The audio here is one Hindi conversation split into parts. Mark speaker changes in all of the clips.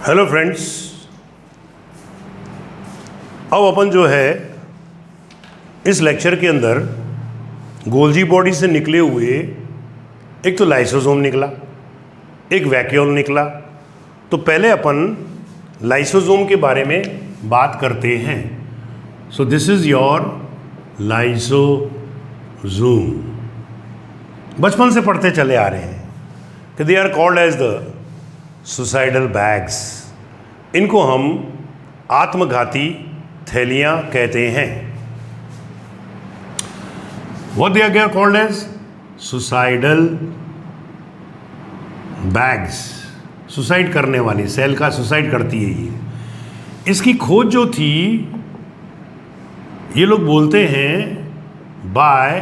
Speaker 1: हेलो फ्रेंड्स, अब अपन जो है इस लेक्चर के अंदर गोल्जी बॉडी से निकले हुए एक तो लाइसोसोम निकला, एक वैक्यूल निकला। तो पहले अपन लाइसोसोम के बारे में बात करते हैं। So this is your lysosome. बचपन से पढ़ते चले आ रहे हैं कि they are called as the suicidal bags. इनको हम आत्मघाती थैलियां कहते हैं। What they are called as suicidal bags। Suicide करने वाली, सेल का सुसाइड करती है ये। इसकी खोज जो थी, ये लोग बोलते हैं बाय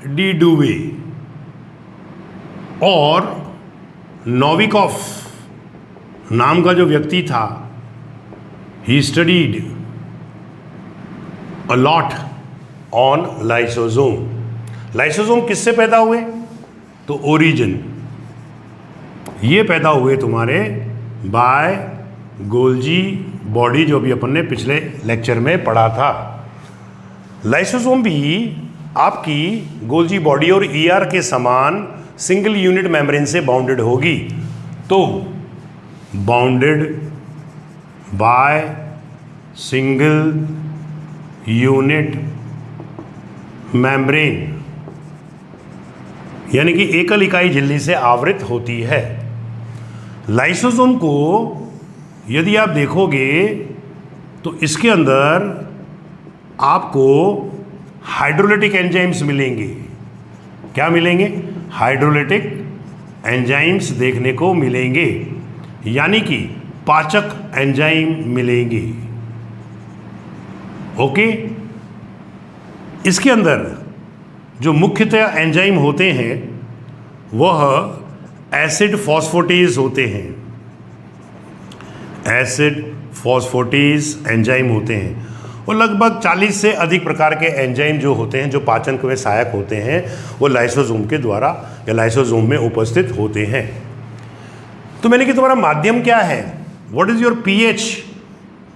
Speaker 1: डी डुवे और नोविकोफ नाम का जो व्यक्ति था, he studied a lot on lysosome. Lysosome किससे पैदा हुए? तो ओरिजिन ये पैदा हुए तुम्हारे बाय गोल्जी बॉडी, जो भी अपन ने पिछले लेक्चर में पढ़ा था। लाइसोसोम भी आपकी गोल्जी बॉडी और ईआर के समान सिंगल यूनिट मेम्ब्रेन से बाउंडेड होगी। तो bounded by single unit membrane, यानी कि एकल इकाई झिल्ली से आवृत होती है। लाइसोसोम को यदि आप देखोगे तो इसके अंदर आपको हाइड्रोलिटिक एंजाइम्स मिलेंगे। क्या मिलेंगे? हाइड्रोलिटिक एंजाइम्स देखने को मिलेंगे, यानी कि पाचक एंजाइम मिलेंगे। ओके, इसके अंदर जो मुख्यतः एंजाइम होते हैं वह एसिड फॉस्फेटेज होते हैं। एसिड फॉस्फेटेज एंजाइम होते हैं और लगभग 40 से अधिक प्रकार के एंजाइम जो होते हैं, जो पाचन में सहायक होते हैं, वो लाइसोसोम के द्वारा या लाइसोसोम में उपस्थित होते हैं। तो मैंने कि तुम्हारा माध्यम क्या है? What is your pH?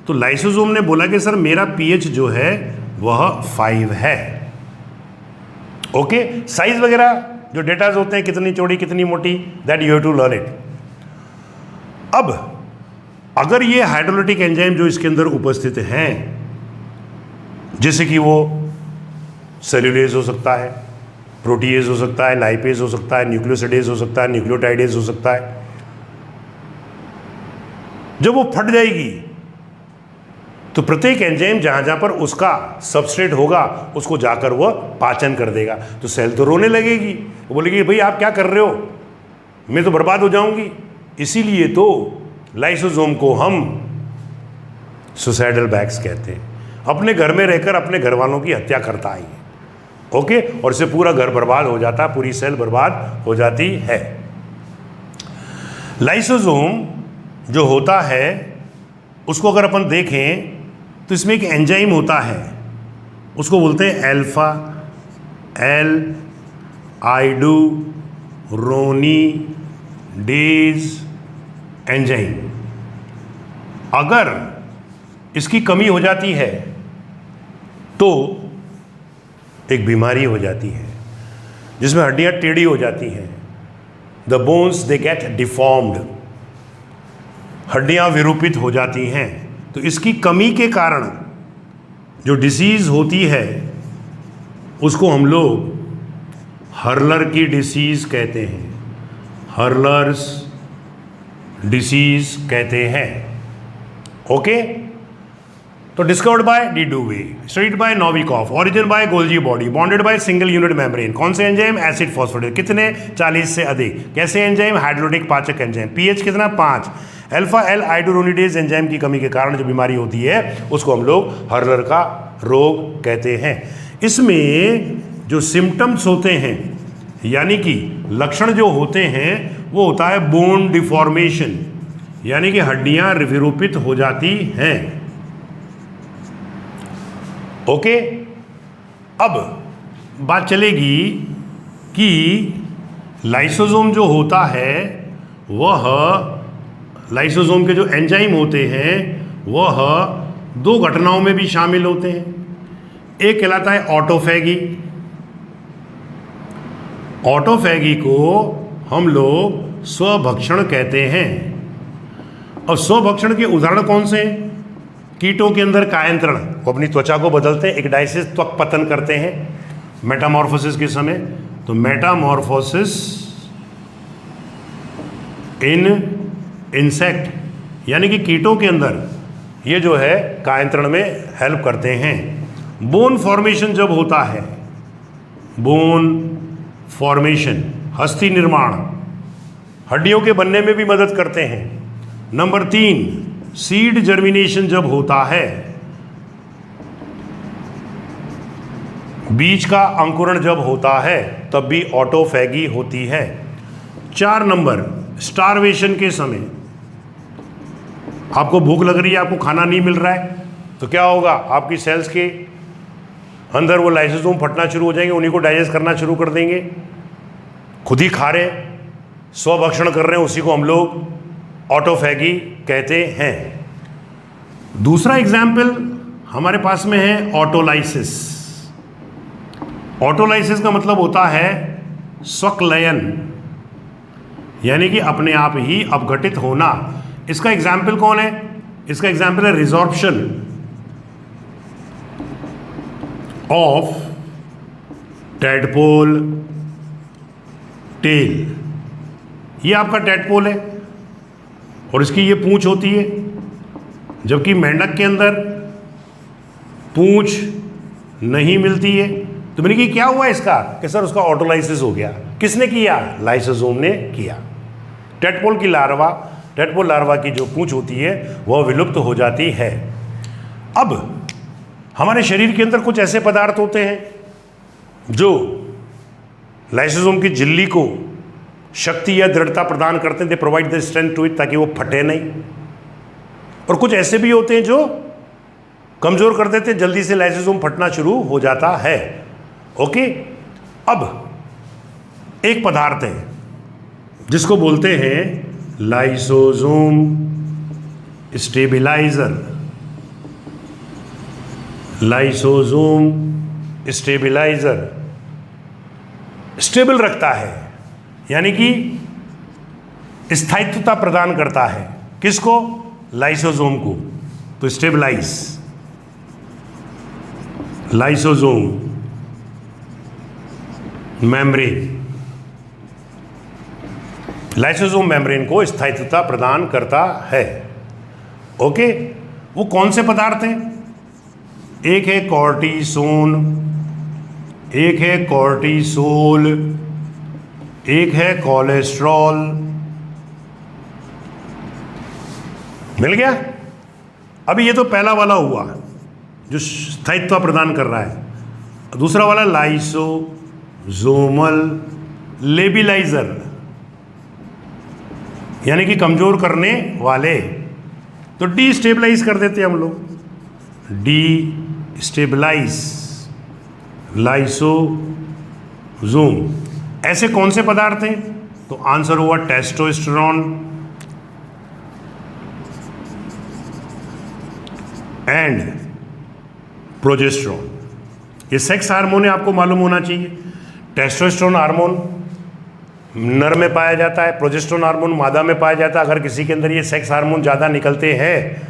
Speaker 1: तो लाइसोसोम ने बोला कि सर मेरा पीएच जो है वह 5 है। ओके, साइज वगैरह जो डेटाज होते हैं, कितनी चौड़ी कितनी मोटी, that you have to learn it. अब अगर ये हाइड्रोलिटिक एंजाइम जो इसके अंदर उपस्थित हैं, जैसे कि वो सेल्यूलेज हो सकता है, प्रोटीएज हो सकता है, लाइपेज हो सकता है, न्यूक्लियोसिडेज हो सकता है, न्यूक्लियोटाइडेज हो सकता है, जब वो फट जाएगी तो प्रत्येक एंजाइम जहां जहां पर उसका सबस्ट्रेट होगा उसको जाकर वह पाचन कर देगा। तो सेल तो रोने लगेगी, वो बोलेगी भाई आप क्या कर रहे हो, मैं तो बर्बाद हो जाऊंगी। इसीलिए तो लाइसोसोम को हम सुसाइडल बैग्स कहते हैं। अपने घर में रहकर अपने घर वालों की हत्या करता है। ओके, और इससे पूरा घर बर्बाद हो जाता है, पूरी सेल बर्बाद हो जाती है। लाइसोसोम जो होता है उसको अगर अपन देखें तो इसमें एक एंजाइम होता है, उसको बोलते हैं अल्फा एल आइडोरोनीडेज एंजाइम। अगर इसकी कमी हो जाती है तो एक बीमारी हो जाती है जिसमें हड्डियां टेढ़ी हो जाती हैं। The bones they get deformed, हड्डियां विरूपित हो जाती हैं। तो इसकी कमी के कारण जो डिसीज होती है उसको हम लोग हर्लर की डिसीज कहते हैं। हर्लर्स डिसीज कहते हैं। ओके, तो discovered by de Duve, studied by Novikoff, origin by Golgi body, bounded by single unit membrane. कौन से एंजाइम? Acid phosphatase. कितने? 40 से अधिक। कैसे एंजाइम? हाइड्रोलिटिक पाचक एंजाइम। पीएच कितना? 5। अल्फा एल आइडोरोनीडेज एंजाइम की कमी के कारण जो बीमारी होती है उसको हम लोग हर्लर का रोग कहते हैं। इसमें जो सिम्टम्स होते हैं, यानी कि लक्षण जो होते हैं, वो होता है बोन डिफॉर्मेशन, यानी कि हड्डियां विरूपित हो जाती हैं। ओके, अब बात चलेगी कि लाइसोसोम जो होता है वह लाइसोसोम के जो एंजाइम होते हैं वह दो घटनाओं में भी शामिल होते हैं। एक कहलाता है ऑटोफैगी। ऑटोफैगी को हम लोग स्वभक्षण कहते हैं। और स्वभक्षण के उदाहरण कौन से हैं? कीटों के अंदर कायांतरण, वो अपनी त्वचा को बदलते हैं, एक्डाइसिस त्वक पतन करते हैं मेटामॉर्फोसिस के समय। तो मेटामॉर्फोसिस इन इंसेक्ट यानी कि कीटों के अंदर ये जो है कायांतरण में हेल्प करते हैं। बोन फॉर्मेशन जब होता है, बोन फॉर्मेशन हस्ती निर्माण, हड्डियों के बनने में भी मदद करते हैं। नंबर 3, सीड जर्मिनेशन जब होता है, बीज का अंकुरण जब होता है, तब भी ऑटोफैगी होती है। 4 नंबर, स्टारवेशन के समय, आपको भूख लग रही है, आपको खाना नहीं मिल रहा है, तो क्या होगा? आपकी सेल्स के अंदर वो लाइसोसोम फटना शुरू हो जाएंगे, उन्हीं को डाइजेस्ट करना शुरू कर देंगे। खुद ही खा रहे, स्वभक्षण कर रहे हैं, उसी को हम लोग ऑटोफैगी कहते हैं। दूसरा एग्जाम्पल हमारे पास में है ऑटोलाइसिस। ऑटोलाइसिस का मतलब होता है स्वक्लयन, यानी कि अपने आप ही अपघटित होना। इसका एग्जाम्पल कौन है? इसका एग्जाम्पल है रिजॉर्प्शन ऑफ टैडपोल टेल। ये आपका टैडपोल है और इसकी ये पूंछ होती है, जबकि मेंढक के अंदर पूंछ नहीं मिलती है। तो मैंने कि क्या हुआ इसका? कि सर उसका ऑटोलाइसिस हो गया। किसने किया? लाइसोसोम ने किया। टैडपोल की लार्वा, टैडपोल लार्वा की जो पूंछ होती है वह विलुप्त हो जाती है। अब हमारे शरीर के अंदर कुछ ऐसे पदार्थ होते हैं जो लाइसोसोम की झिल्ली को शक्ति या दृढ़ता प्रदान करते हैं। They provide the strength to it, ताकि वो फटे नहीं। और कुछ ऐसे भी होते हैं जो कमजोर कर देते हैं, जल्दी से लाइसोसोम फटना शुरू हो जाता है। ओके, अब एक पदार्थ है जिसको बोलते हैं lysosome stabiliser. Lysosome stabiliser stable रखता है, यानी कि स्थायित्वता प्रदान करता है। किसको? लाइसोसोम को। तो stabilize lysosome membrane, lysosome membrane को स्थायित्वता प्रदान करता है। ओके, वो कौन से पदार्थ हैं? एक है कॉर्टिसोन, एक है कॉर्टिसोल, एक है कोलेस्ट्रॉल। मिल गया? अभी ये तो पहला वाला हुआ जो स्थायित्व प्रदान कर रहा है। दूसरा वाला लाइसोसोमल लेबिलाइजर, यानी कि कमजोर करने वाले। तो डी स्टेबलाइज कर देते हैं हम लोग, डी स्टेबलाइज लाइसोसोम। ऐसे कौन से पदार्थ हैं? तो आंसर हुआ टेस्टोस्टेरोन एंड प्रोजेस्टेरोन। ये सेक्स हार्मोन है, आपको मालूम होना चाहिए। टेस्टोस्टेरोन हार्मोन नर में पाया जाता है, प्रोजेस्टेरोन हार्मोन मादा में पाया जाता है। अगर किसी के अंदर ये सेक्स हार्मोन ज़्यादा निकलते हैं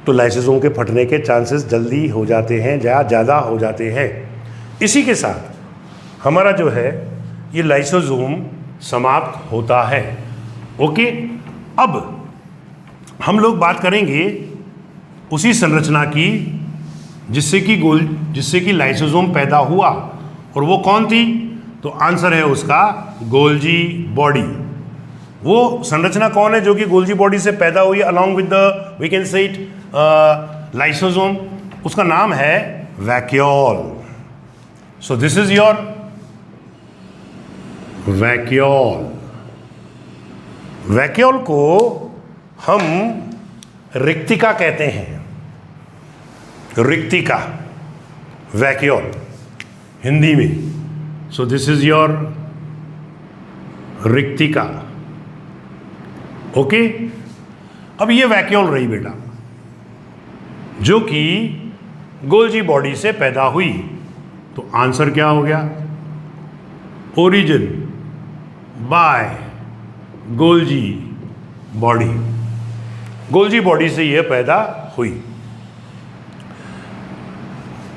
Speaker 1: तो लाइसोसोम के फटने के चांसेस जल्दी हो जाते हैं, ज़्यादा हो जाते हैं। इसी के साथ हमारा जो है ये लाइसोसोम समाप्त होता है। ओके, अब हम लोग बात करेंगे उसी संरचना की जिससे कि लाइसोसोम पैदा हुआ, और वो कौन थी? तो आंसर है उसका गोल्जी बॉडी। वो संरचना कौन है जो कि गोल्जी बॉडी से पैदा हुई along with the we can say it lysosome? उसका नाम है vacuole. So this is your vacuole. Vacuole को हम रिक्तिका कहते हैं, रिक्तिका, वैक्यूल हिंदी में। सो दिस इज योर रिक्तिका। ओके, अब ये वैक्यूल रही बेटा, जो कि गोल्जी बॉडी से पैदा हुई, तो आंसर क्या हो गया? Origin by Golgi body. Golgi body से यह पैदा हुई।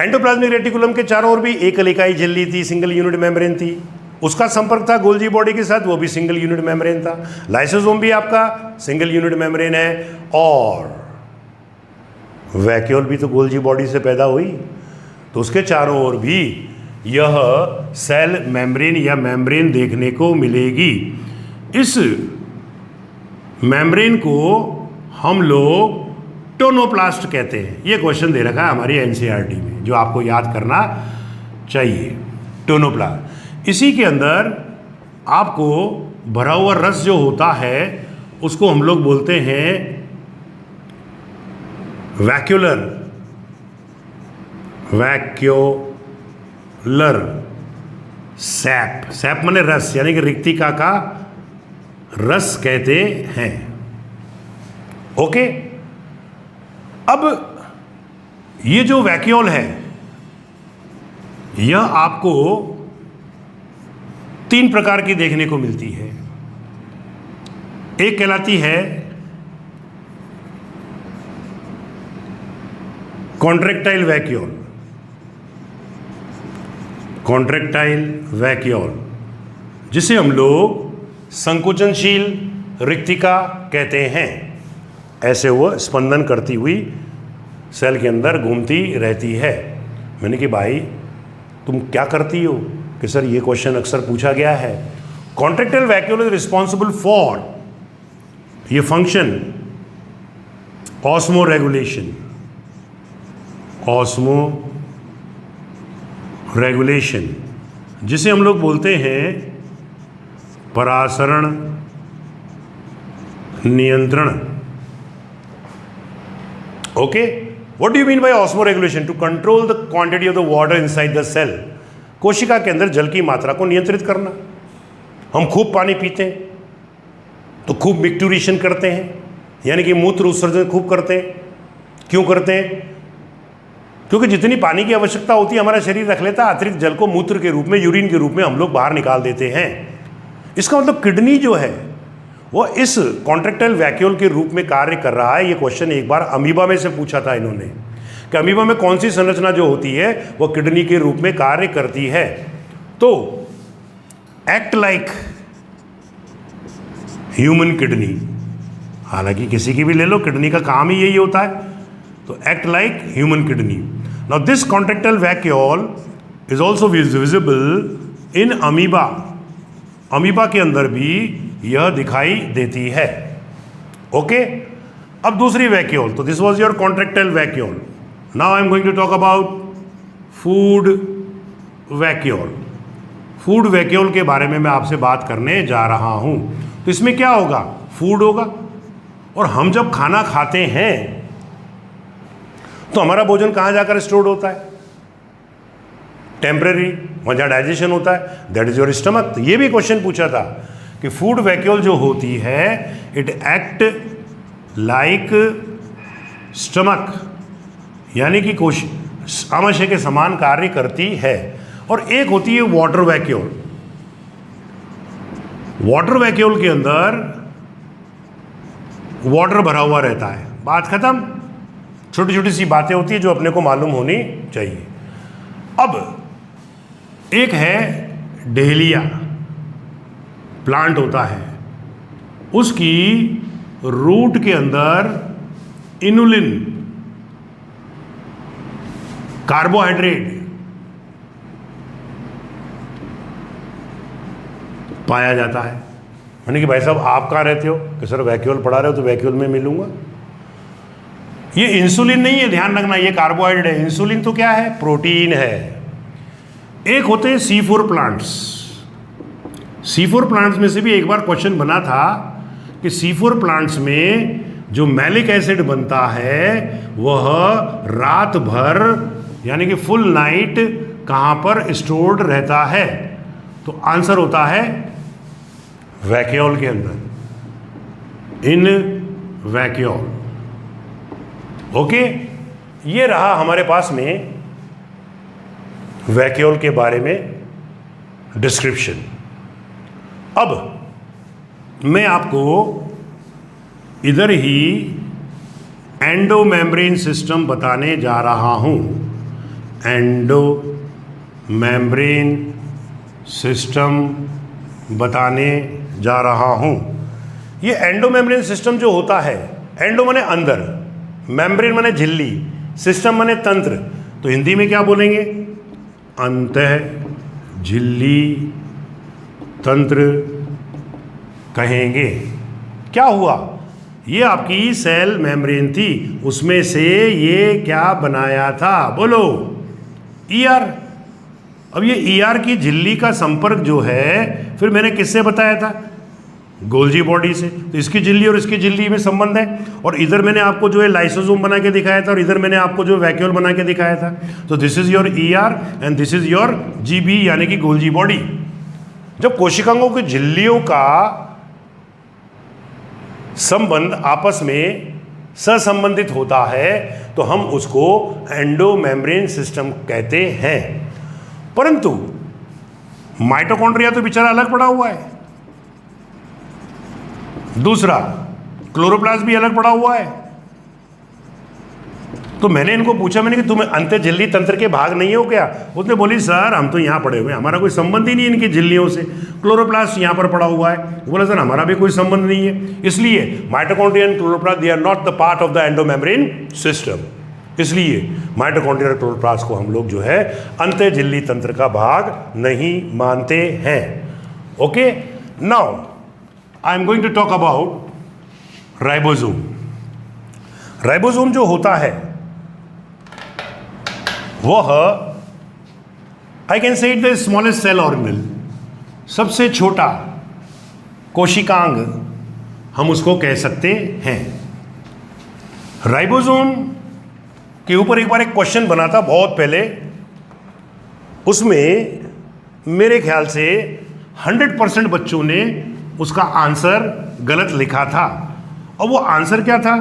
Speaker 1: एंडोप्लाज्मिक रेटिकुलम के चारों ओर भी एकल इकाई झिल्ली थी, सिंगल यूनिट मेम्ब्रेन थी, उसका संपर्क था गोल्जी बॉडी के साथ, वो भी सिंगल यूनिट मेम्ब्रेन था। लाइसोसोम भी आपका सिंगल यूनिट मेम्ब्रेन है, और वैक्यूल भी तो गोल्जी बॉडी से पैदा हुई, तो उसके चारों ओर भी यह सेल मेम्ब्रेन या मेम्ब्रेन देखने को मिलेगी। इस मेम्ब्रेन को हम लोग टोनोप्लास्ट कहते हैं। ये क्वेश्चन दे रखा है हमारी एनसीईआरटी में, जो आपको याद करना चाहिए। टोनोप्लास्ट, इसी के अंदर आपको भरा हुआ रस जो होता है उसको हम लोग बोलते हैं वैक्यूलर सैप। सैप माने रस, यानी कि रिक्तिका का रस कहते हैं। ओके, अब ये जो वैक्यूल है यह आपको 3 प्रकार की देखने को मिलती है। एक कहलाती है कॉन्ट्रैक्टाइल वैक्यूल, कॉन्ट्रैक्टाइल वैक्यूल, जिसे हम लोग संकुचनशील रिक्तिका कहते हैं। ऐसे वह स्पंदन करती हुई सेल के अंदर घूमती रहती है। मैंने कि भाई तुम क्या करती हो, कि सर ये क्वेश्चन अक्सर पूछा गया है। Contractile vacuole is responsible for, ये function osmoregulation, osmoregulation, जिसे हम लोग बोलते हैं परासरण नियंत्रण। Okay, what do you mean by osmoregulation? To control the quantity of the water inside the cell. कोशिका के अंदर जल की मात्रा को नियंत्रित करना। हम खूब पानी पीते हैं तो खूब मिक्टूरेशन करते हैं, यानी कि मूत्र उत्सर्जन खूब करते हैं। क्यों करते हैं? क्योंकि जितनी पानी की आवश्यकता होती है हमारा शरीर रख लेता है, अतिरिक्त जल को मूत्र के रूप में, यूरिन के रूप में हम लोग बाहर निकाल देते हैं। इसका मतलब किडनी जो है वो इस कॉन्ट्रैक्टाइल वैक्यूल के रूप में कार्य कर रहा है। ये क्वेश्चन एक बार अमीबा में से पूछा था इन्होंने, कि अमीबा में कौन सी संरचना जो होती है वो किडनी के रूप में कार्य करती है। तो एक्ट लाइक ह्यूमन किडनी, हालांकि किसी की भी ले लो, किडनी का काम ही यही होता है। तो act like human kidney. Now this contractile vacuole is also visible in amoeba. Amoeba के अंदर भी यह दिखाई देती है। ओके, अब दूसरी वैक्यूल, तो this was your contractile vacuole. Now I am going to talk about food vacuole. Food vacuole के बारे में मैं आपसे बात करने जा रहा हूं। तो इसमें क्या होगा? फूड होगा, और हम जब खाना खाते हैं तो हमारा भोजन कहाँ जाकर स्टोर्ड होता है? टेम्परेरी, वहाँ जहाँ डाइजेशन होता है, दैट इज योर स्टमक। तो ये भी क्वेश्चन पूछा था कि फूड वैक्यूल जो होती है इट एक्ट लाइक स्टमक, यानी कि आमाशय के समान कार्य करती है। और एक होती है वाटर वैक्यूल। वाटर वैक्यूल के अंदर वाटर भरा हुआ रहता है। बात खत्म। छोटी छोटी सी बातें होती है जो अपने को मालूम होनी चाहिए। अब एक है डेलिया प्लांट होता है, उसकी रूट के अंदर इनुलिन कार्बोहाइड्रेट पाया जाता है। यानी कि भाई साहब आप कहाँ रहते हो? कि सर वैक्यूल पढ़ा रहे हो तो वैक्यूल में मिलूंगा। ये इंसुलिन नहीं है, ध्यान रखना, ये कार्बोहाइड्रेट है। इंसुलिन तो क्या है? प्रोटीन है। एक होते हैं C4 प्लांट्स। C4 प्लांट्स में से भी एक बार क्वेश्चन बना था कि C4 प्लांट्स में जो मैलिक एसिड बनता है वह रात भर, यानी कि फुल नाइट कहाँ पर स्टोर्ड रहता है? तो आंसर होता है वैक्यूल के अंदर, इन वैक्यूल। ओके, ये रहा हमारे पास में वैक्यूल के बारे में डिस्क्रिप्शन। अब मैं आपको इधर ही एंडोमेम्ब्रेन सिस्टम बताने जा रहा हूं। एंडोमेम्ब्रेन सिस्टम बताने जा रहा हूं। ये एंडोमेम्ब्रेन सिस्टम जो होता है, एंडो माने अंदर, मेम्ब्रेन माने झिल्ली, सिस्टम माने तंत्र, तो हिंदी में क्या बोलेंगे? अंतः झिल्ली तंत्र कहेंगे। क्या हुआ? ये आपकी सेल मेम्ब्रेन थी, उसमें से ये क्या बनाया था? बोलो, ईआर। अब ये ईआर की झिल्ली का संपर्क जो है, फिर मैंने किससे बताया था? गोल्जी बॉडी से। तो इसकी झिल्ली और इसकी झिल्ली में संबंध है। और इधर मैंने आपको जो है लाइसोसोम बना के दिखाया था, और इधर मैंने आपको जो वैक्यूल बना के दिखाया था। तो this is your ER and this is your GB, यानी कि गोल्जी बॉडी। जब कोशिकाओं की झिल्लियों का संबंध आपस में सहसंबंधित होता है तो हम उसको एंडोमेम्ब्रेन सिस्टम कहते हैं। परंतु माइटोकॉन्ड्रिया तो बेचारा अलग पड़ा हुआ है, दूसरा क्लोरोप्लास्ट भी अलग पड़ा हुआ है। तो मैंने इनको पूछा, मैंने कि तुम अंत्य झिल्ली तंत्र के भाग नहीं हो क्या? उसने बोली सर हम तो यहाँ पड़े हुए हैं, हमारा कोई संबंध ही नहीं इनकी झिल्लियों से। क्लोरोप्लास्ट यहाँ पर पड़ा हुआ है। बोला सर हमारा भी कोई संबंध नहीं है। इसलिए mitochondria and chloroplast they are not the part of the endomembrane system. इसलिए माइटोकॉन्ड्रिया और क्लोरोप्लास्ट को हम लोग जो है अंत्य झिल्ली तंत्र का भाग नहीं मानते हैं। Okay, now I am going to talk about ribosome. Ribosome जो होता है वह, I can say it the smallest cell organelle, सबसे छोटा कोशिकांग हम उसको कह सकते हैं। राइबोसोम के ऊपर एक बार एक क्वेश्चन बना था बहुत पहले, उसमें मेरे ख्याल से 100% बच्चों ने उसका आंसर गलत लिखा था। और वो आंसर क्या था,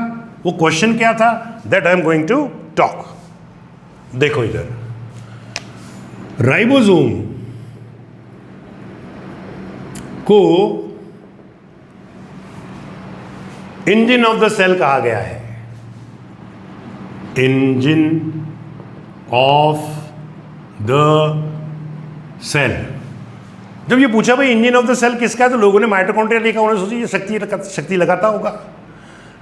Speaker 1: वो क्वेश्चन क्या था, that I am going to talk. देखो इधर, राइबोसोम को इंजन ऑफ द सेल कहा गया है। Engine of the cell. जब ये पूछा भाई इंजन ऑफ द सेल किसका है, तो लोगों ने माइटोकॉन्ड्रिया लिखा, उन्होंने सोची ये शक्ति लगाता होगा।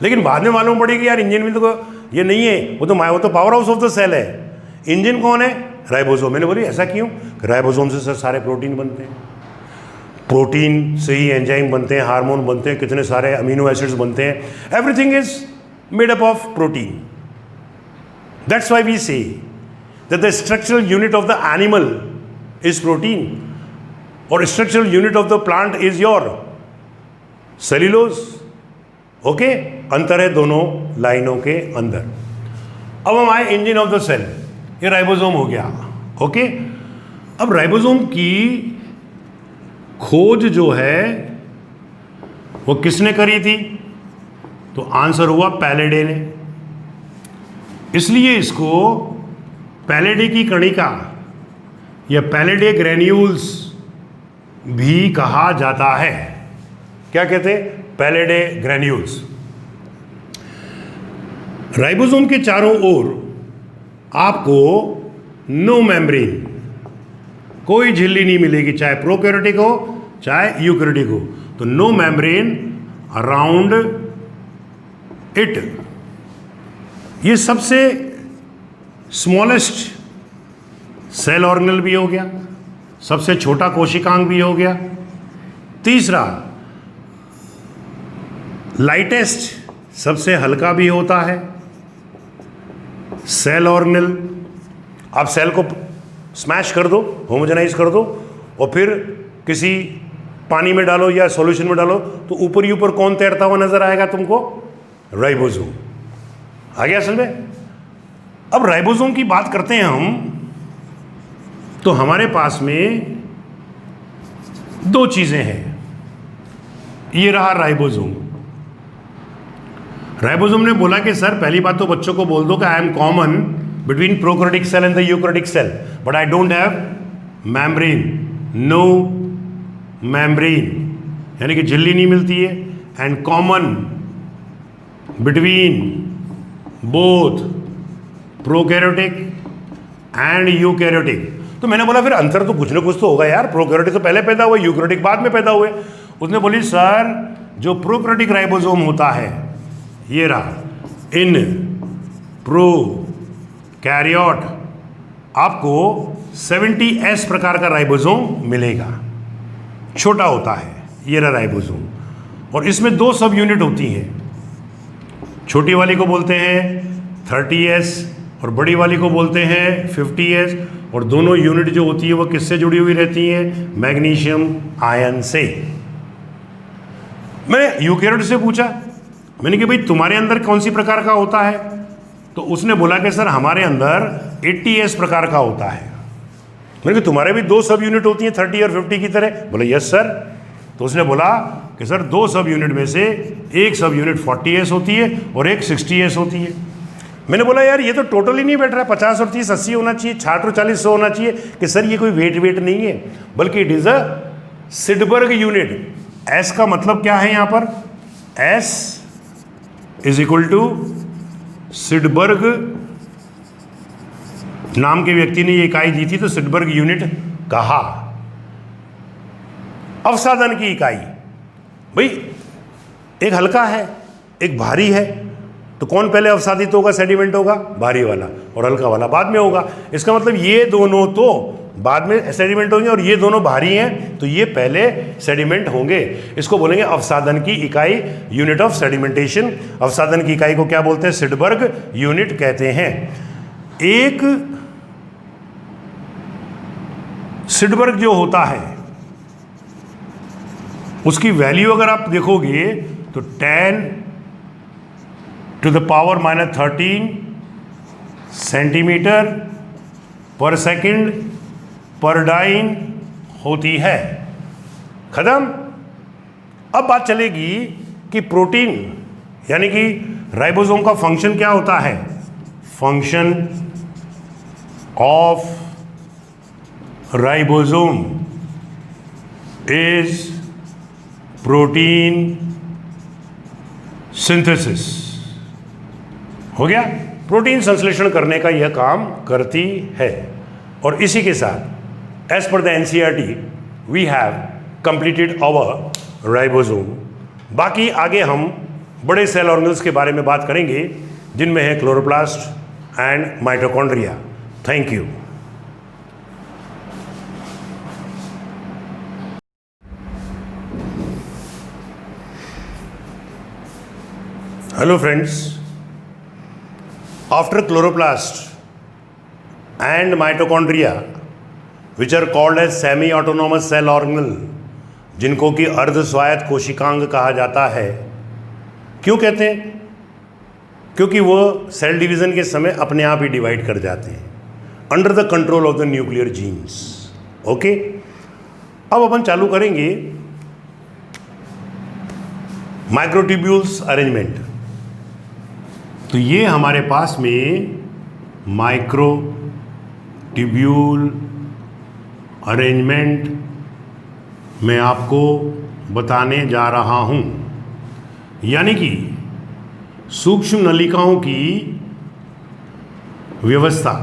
Speaker 1: लेकिन बाद में मालूम पड़ी कि यार इंजन में तो ये नहीं है, वो तो power house of the cell है। इंजन कौन है? राइबोसोम। मैंने बोली ऐसा क्यों? राइबोसोम से सर सारे प्रोटीन बनते हैं, प्रोटीन से ही एंजाइम बनते हैं, हार्मोन बनते हैं, कितने सारे अमीनो एसिड्स बनते हैं। Everything is made up of protein. That's why we say that the structural unit of the animal is protein और structural unit of the plant is your cellulose. Okay, अंतर है दोनों लाइनों के अंदर। अब हम आए इंजन ऑफ द सेल, ये राइबोसोम हो गया। ओके, अब राइबोसोम की खोज जो है वो किसने करी थी? तो आंसर हुआ पैलेडे ने। इसलिए इसको पैलेडे की कणिका या पैलेडे ग्रेन्यूल्स भी कहा जाता है। क्या कहते? पैलेडे ग्रेन्यूल्स। राइबोसोम के चारों ओर आपको नो मेम्ब्रेन, कोई झिल्ली नहीं मिलेगी, चाहे प्रोकैरियोटिक हो चाहे यूकैरियोटिक हो। तो नो मेम्ब्रेन अराउंड इट। ये सबसे स्मॉलेस्ट सेल ऑर्गेनल भी हो गया, सबसे छोटा कोशिकांग भी हो गया। तीसरा, लाइटेस्ट, सबसे हल्का भी होता है सेल ऑर्गेनल। आप सेल को स्मैश कर दो, होमोजेनाइज कर दो, और फिर किसी पानी में डालो या सॉल्यूशन में डालो तो ऊपर ही ऊपर कौन तैरता हुआ नजर आएगा तुमको? राइबोसोम। आ गया समझ में? अब राइबोसोम की बात करते हैं हम, तो हमारे पास में दो चीजें हैं। ये रहा राइबोसोम। राइबोसोम ने बोला कि सर पहली बात तो बच्चों को बोल दो कि I am common between prokaryotic cell and the eukaryotic cell, but I don't have membrane, no membrane, यानी कि झिल्ली नहीं मिलती है, and common between both prokaryotic and eukaryotic. तो मैंने बोला फिर अंतर तो कुछ ना कुछ तो होगा यार, प्रोकैरियोटिक तो पहले पैदा हुए, यूकैरियोटिक बाद में पैदा हुए। उसने बोली सर जो प्रोकैरियोटिक राइबोसोम होता है, ये रहा, इन प्रोकैरियोट आपको 70S प्रकार का राइबोसोम मिलेगा, छोटा होता है, ये रहा राइबोसोम, और इसमें 2 सब यूनिट होती हैं, छोटी वाली को बोलते हैं 30S और बड़ी वाली को बोलते हैं 50S, और दोनों यूनिट जो होती है वो किससे जुड़ी हुई रहती हैं? मैग्नीशियम आयन से। मैंने यूकैरियोट से पूछा, मैंने कि भाई तुम्हारे अंदर कौन सी प्रकार का होता है? तो उसने बोला कि सर हमारे अंदर 80S प्रकार का होता है। मैंने कि तुम्हारे भी 2 सब यूनिट होती हैं 30 और 50 की तरह? बोला यस सर। तो उसने बोला कि सर 2 सब यूनिट में से एक सब यूनिट 40S होती है और एक 60S होती है। मैंने बोला यार ये तो टोटल ही नहीं बैठ रहा है, 50 और 30 80 होना चाहिए, 60 और 40 100 होना चाहिए। कि सर ये कोई वेट नहीं है, बल्कि it is a Svedberg unit. S का मतलब क्या है यहाँ पर? S is equal to Svedberg, नाम के व्यक्ति ने ये इकाई दी थी तो सिडबर्ग यूनिट कहा। अवसादन की इकाई, भाई एक हल्का है एक भारी है, तो कौन पहले अवसादित होगा, सेडिमेंट होगा? भारी वाला, और हल्का वाला बाद में होगा। इसका मतलब ये दोनों तो बाद में सेडिमेंट होंगे और ये दोनों भारी हैं तो ये पहले सेडिमेंट होंगे। इसको बोलेंगे अवसादन की इकाई, यूनिट ऑफ सेडिमेंटेशन। अवसादन की इकाई को क्या बोलते हैं? सिडबर्ग यूनिट कहते हैं। एक सिडबर्ग जो होता है उसकी वैल्यू अगर आप देखोगे तो 10⁻⁻13 सेंटीमीटर पर सेकंड पर डाइन होती है। खत्म। अब बात चलेगी कि प्रोटीन यानी कि राइबोसोम का फंक्शन क्या होता है? Function of ribosome is protein synthesis. हो गया? प्रोटीन संश्लेषण करने का यह काम करती है। और इसी के साथ as per the NCERT we have completed our ribosome. बाकी आगे हम बड़े सेल ऑर्गेनल्स के बारे में बात करेंगे जिनमें है chloroplast and mitochondria. Thank you. Hello friends, after chloroplast and mitochondria which are called as semi-autonomous cell organelle, जिनको कि अर्ध स्वायत्त कोशिकांग कहा जाता है। क्यों कहते हैं? क्योंकि वो सेल डिवीज़न के समय अपने आप ही डिवाइड कर जाते हैं under the control of the nuclear genes. Okay, अब अपन चालू करेंगे माइक्रोट्यूब्यूल्स अरेंजमेंट। तो ये हमारे पास में माइक्रोट्यूब्यूल अरेंजमेंट मैं आपको बताने जा रहा हूँ, यानी कि सूक्ष्म नलिकाओं की व्यवस्था।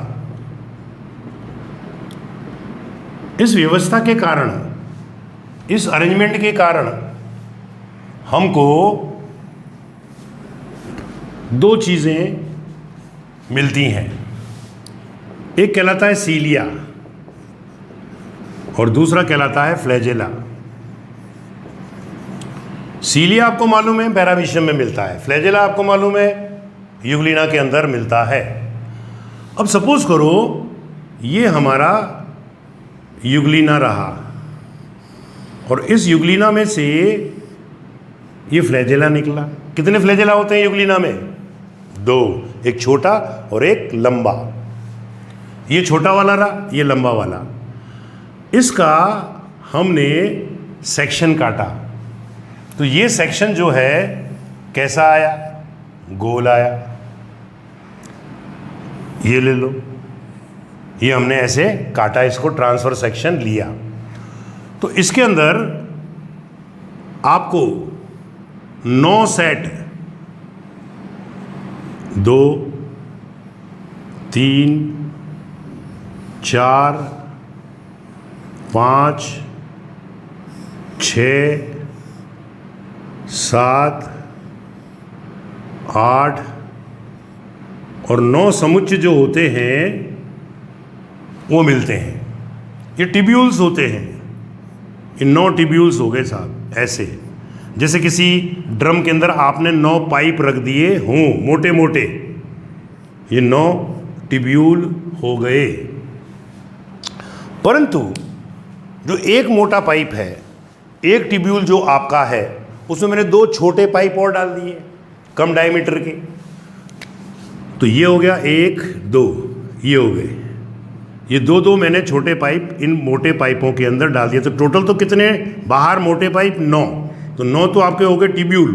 Speaker 1: इस व्यवस्था के कारण, इस अरेंजमेंट के कारण हमको 2 चीज़ें मिलती हैं। एक कहलाता है सीलिया और दूसरा कहलाता है फ्लैजेला। सीलिया आपको मालूम है पैरामीशियम में मिलता है, फ्लैजेला आपको मालूम है यूग्लिना के अंदर मिलता है। अब सपोज करो ये हमारा यूग्लिना रहा और इस यूग्लिना में से ये फ्लैजेला निकला। कितने फ्लैजेला होते हैं यूग्लिना में? 2, एक छोटा और एक लंबा। ये छोटा वाला रहा, ये लंबा वाला। इसका हमने सेक्शन काटा तो ये सेक्शन जो है कैसा आया? गोल आया, ये ले लो, ये हमने ऐसे काटा, इसको ट्रांसफर सेक्शन लिया। तो इसके अंदर आपको 9 सेट 2 3 4 5 6 7 8 और 9 समुच्चय जो होते हैं वो मिलते हैं। ये टिब्यूल्स होते हैं। ये 9 टिब्यूल्स हो गए साहब, ऐसे जैसे किसी ड्रम के अंदर आपने 9 पाइप रख दिए हों मोटे मोटे, ये 9 टिब्यूल हो गए। परंतु जो एक मोटा पाइप है, एक टिब्यूल जो आपका है, उसमें मैंने 2 छोटे पाइप और डाल दिए कम डायमीटर के, तो ये हो गया 1 2, ये हो गए, ये 2 मैंने छोटे पाइप इन मोटे पाइपों के अंदर डाल दिए। तो टोटल तो कितने बाहर मोटे पाइप 9, तो 9 तो आपके हो गए टिब्यूल,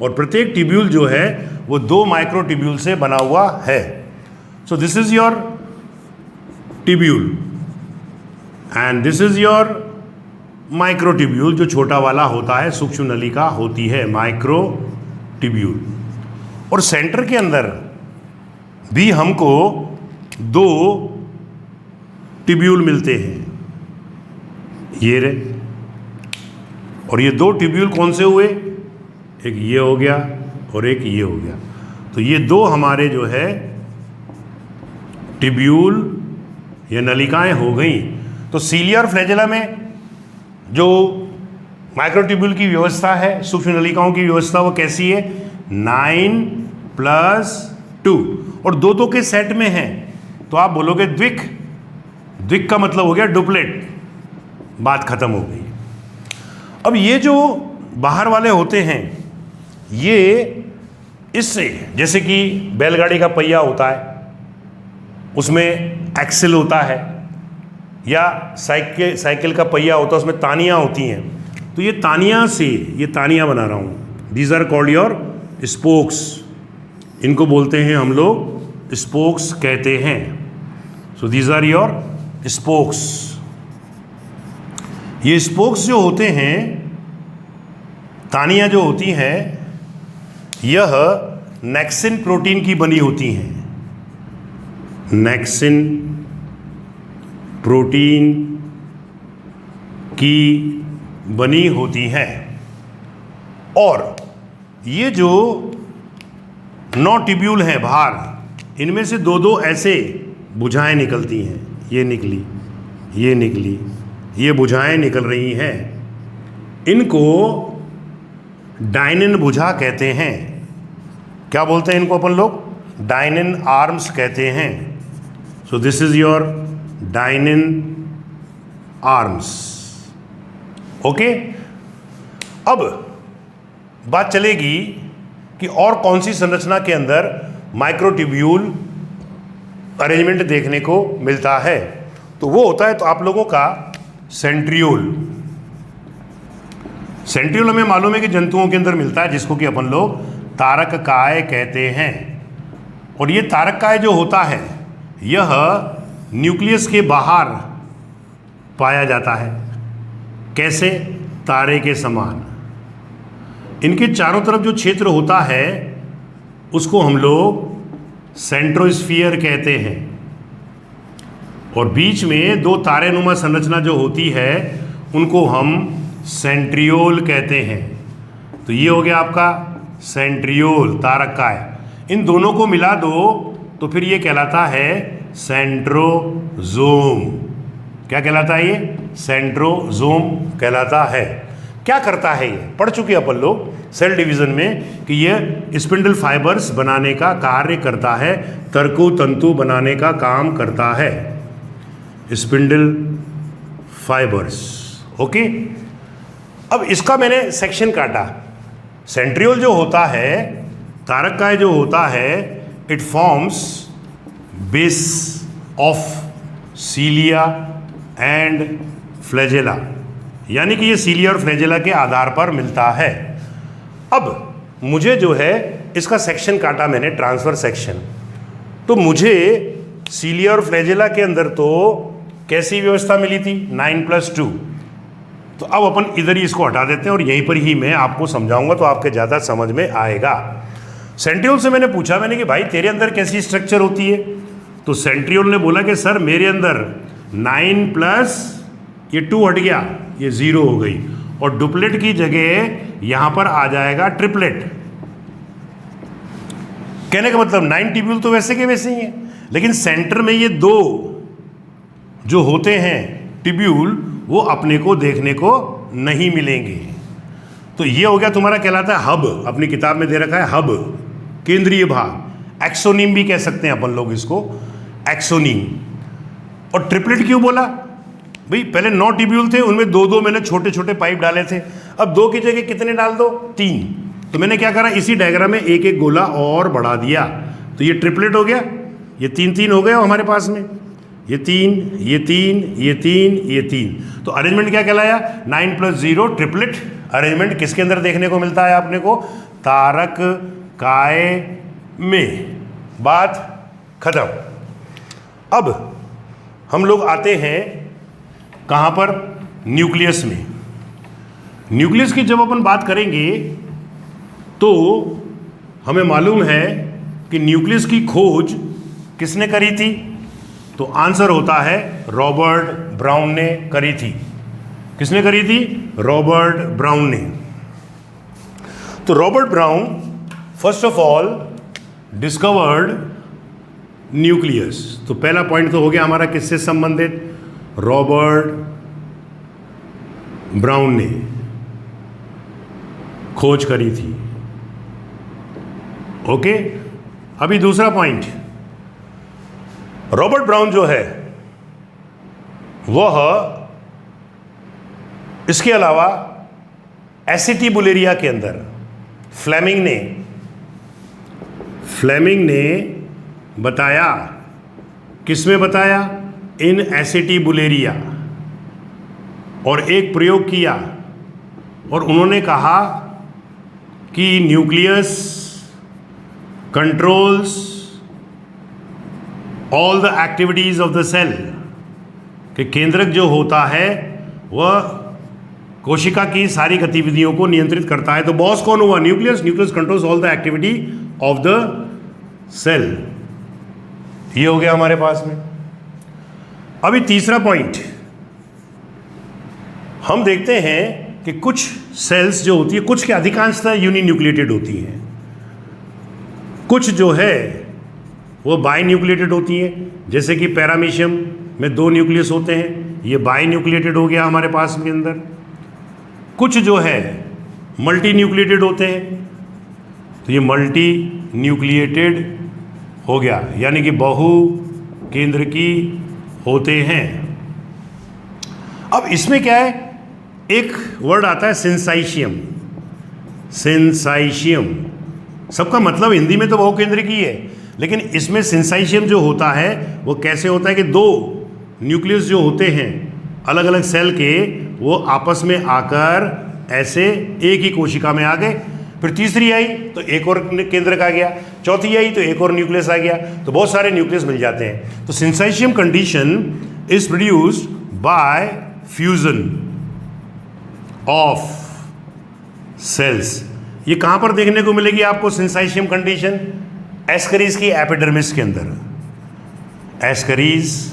Speaker 1: और प्रत्येक टिब्यूल जो है वो 2 माइक्रो टिब्यूल से बना हुआ है। सो this is your tubule and this is your micro tubule, जो छोटा वाला होता है, सूक्ष्म नलिका होती है माइक्रो टिब्यूल। और सेंटर के अंदर भी हमको 2 टिब्यूल मिलते हैं, ये रे, और ये 2 टिब्यूल कौन से हुए, एक ये हो गया और एक ये हो गया। तो ये 2 हमारे जो है टिब्यूल या नलिकाएं हो गई। तो सीलिया और फ्लैजेला में जो माइक्रोट्यूब्यूल की व्यवस्था है, सूक्ष्म नलिकाओं की व्यवस्था, वो कैसी है, 9 + 2 और 2 के सेट में है। तो आप बोलोगे द्विक, द्विक का मतलब हो गया डुप्लेट, बात खत्म हो गई। अब ये जो बाहर वाले होते हैं, ये इससे, जैसे कि बैलगाड़ी का पहिया होता है, उसमें एक्सेल होता है, या साइकिल का पहिया होता है, उसमें तानियाँ होती हैं। तो ये तानियाँ से, ये तानियाँ बना रहा हूँ, these are called your spokes, इनको बोलते हैं हम लोग स्पोक्स कहते हैं। So these are your spokes. ये स्पोक्स जो होते हैं, तानियाँ जो होती हैं, यह नेक्सिन प्रोटीन की बनी होती हैं, नेक्सिन प्रोटीन की बनी होती हैं। और ये जो 9 टिब्यूल हैं बाहर, इनमें से 2 ऐसे भुजाएं निकलती हैं, ये निकली, ये निकली, ये भुजाएं निकल रही हैं, इनको डायनिन भुजा कहते हैं। क्या बोलते हैं इनको अपन लोग, डायनिन आर्म्स कहते हैं। So this is your dynein arms. Okay, अब बात चलेगी कि और कौन सी संरचना के अंदर माइक्रोट्यूब्यूल अरेंजमेंट देखने को मिलता है। तो वो होता है, तो आप लोगों का सेंट्रियोल। सेंट्रियोल हमें मालूम है कि जंतुओं के अंदर मिलता है, जिसको कि अपन लोग तारककाय कहते हैं। और ये तारककाय जो होता है, यह न्यूक्लियस के बाहर पाया जाता है। कैसे, तारे के समान। इनके चारों तरफ जो क्षेत्र होता है, उसको हम लोग सेंट्रोस्फीयर कहते हैं। और बीच में 2 तारेनुमा संरचना जो होती है, उनको हम सेंट्रियोल कहते हैं। तो ये हो गया आपका सेंट्रियोल, तारककाय। इन दोनों को मिला दो तो फिर ये कहलाता है सेंट्रोजोम। क्या कहलाता है ये, सेंट्रोजोम कहलाता है। क्या करता है ये, पढ़ चुके अपन लोग सेल डिवीजन में कि ये स्पिंडल फाइबर्स बनाने का कार्य करता है, तर्कु तंतु बनाने का काम करता है, स्पिंडल फाइबर्स। ओके, अब इसका मैंने सेक्शन काटा। सेंट्रियोल जो होता है, तारककाय जो होता है, it forms base of cilia and flagella, यानी कि ये सीलिया और फ्लैजेला के आधार पर मिलता है। अब मुझे जो है इसका सेक्शन काटा मैंने, ट्रांसफर सेक्शन, तो मुझे सीलिया और फ्लैजेला के अंदर तो कैसी व्यवस्था मिली थी, 9+2। तो अब अपन इधर ही इसको हटा देते हैं और यहीं पर ही मैं आपको समझाऊंगा, तो आपके ज़्यादा समझ में आएगा। सेंट्रियोल से मैंने पूछा मैंने कि भाई तेरे अंदर कैसी स्ट्रक्चर होती है, तो सेंट्रियोल ने बोला कि सर मेरे अंदर 9 प्लस ये 2 हट गया, ये 0 हो गई, और डुप्लेट की जगह यहां पर आ जाएगा ट्रिपलेट। कहने का मतलब 9 ट्यूब्यूल तो वैसे के वैसे ही हैं, लेकिन सेंटर में ये 2 जो होते हैं ट्यूब्यूल वो अपने को देखने को नहीं मिलेंगे। तो ये हो गया तुम्हारा कहलाता है हब, अपनी किताब में दे रखा है हब, केंद्रीय भाग। एक्सोनीम भी कह सकते हैं अपन लोग इसको, एक्सोनीम। और ट्रिपलेट क्यों बोला भाई, पहले 9 ट्यूब्यूल थे, उनमें 2-2 मैंने छोटे छोटे पाइप डाले थे, अब 2 की जगह कितने डाल दो, 3। तो मैंने क्या करा, इसी डायग्राम में एक एक गोला और बढ़ा दिया, तो ये ट्रिपलेट हो गया, ये 3-3 हो गया हमारे पास में, ये 3, ये 3, ये 3, ये 3। तो अरेंजमेंट क्या कहलाया, 9+0 ट्रिपलेट अरेंजमेंट। किसके अंदर देखने को मिलता है अपने को, तारक काय में। बात खत्म। अब हम लोग आते हैं कहाँ पर, न्यूक्लियस में। न्यूक्लियस की जब अपन बात करेंगे तो हमें मालूम है कि न्यूक्लियस की खोज किसने करी थी, तो आंसर होता है रॉबर्ट ब्राउन ने करी थी। किसने करी थी, रॉबर्ट ब्राउन ने। तो Robert brown first of all discovered nucleus. तो पहला पॉइंट तो हो गया हमारा किससे संबंधित, रॉबर्ट ब्राउन ने खोज करी थी। ओके, अभी दूसरा पॉइंट, रॉबर्ट ब्राउन जो है वह इसके अलावा एसिटिबुलेरिया के अंदर फ्लेमिंग ने बताया, किसमें बताया, इन एसिटिबुलेरिया, और एक प्रयोग किया और उन्होंने कहा कि nucleus controls all the activities of the cell, कि केंद्रक जो होता है वह कोशिका की सारी गतिविधियों को नियंत्रित करता है। तो बॉस कौन हुआ, nucleus. Nucleus controls all the activity of the cell. ये हो गया हमारे पास में। अभी तीसरा पॉइंट हम देखते हैं कि कुछ सेल्स जो होती है, कुछ के अधिकांशतः यूनिन्यूक्लिएटेड होती हैं, कुछ जो है वो बाई न्यूक्लिएटेड होती हैं, जैसे कि पैरामीशियम में 2 न्यूक्लियस होते हैं, ये बाई न्यूक्लिएटेड हो गया हमारे पास के अंदर। कुछ जो है मल्टी न्यूक्लिएटेड होते हैं, तो ये मल्टी न्यूक्लिएटेड हो गया, यानी कि बहु केंद्र की होते हैं। अब इसमें क्या है, एक वर्ड आता है सिंसाइशियम। सिंसाइशियम सबका मतलब हिंदी में तो बहुकेंद्रिकी है, लेकिन इसमें सिंसाइशियम जो होता है वो कैसे होता है कि 2 न्यूक्लियस जो होते हैं अलग अलग सेल के, वो आपस में आकर ऐसे एक ही कोशिका में आ गए, फिर तीसरी आई तो एक और केंद्रक आ गया, चौथी आई तो एक और न्यूक्लियस आ गया, तो बहुत सारे न्यूक्लियस मिल जाते हैं। तो syncytium condition is produced by fusion of cells. ये कहाँ पर देखने को मिलेगी आपको सिंसाइशियम कंडीशन, एस्करीज की एपिडर्मिस के अंदर, एस्करीज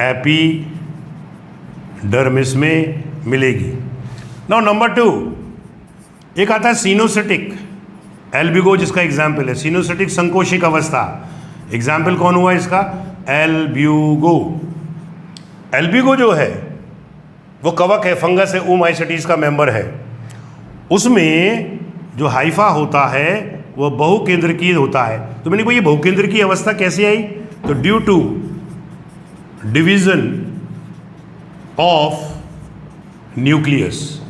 Speaker 1: एपिडर्मिस में मिलेगी। नाउ नंबर 2, एक आता है सीनोसिटिक, एल्ब्यूगो जिसका एग्जाम्पल है, सीनोसिटिक संकोशिक अवस्था। एग्जाम्पल कौन हुआ इसका, एल्ब्यूगो। एल्ब्यूगो जो है वो कवक है, फंगस है, ओमाइसेटीज का मेंबर है। उसमें जो हाइफा होता है वो बहुकेंद्रकीय होता है। तो मैंने कहा ये बहुकेंद्रकीय अवस्था कैसे आई, तो due to division of nucleus,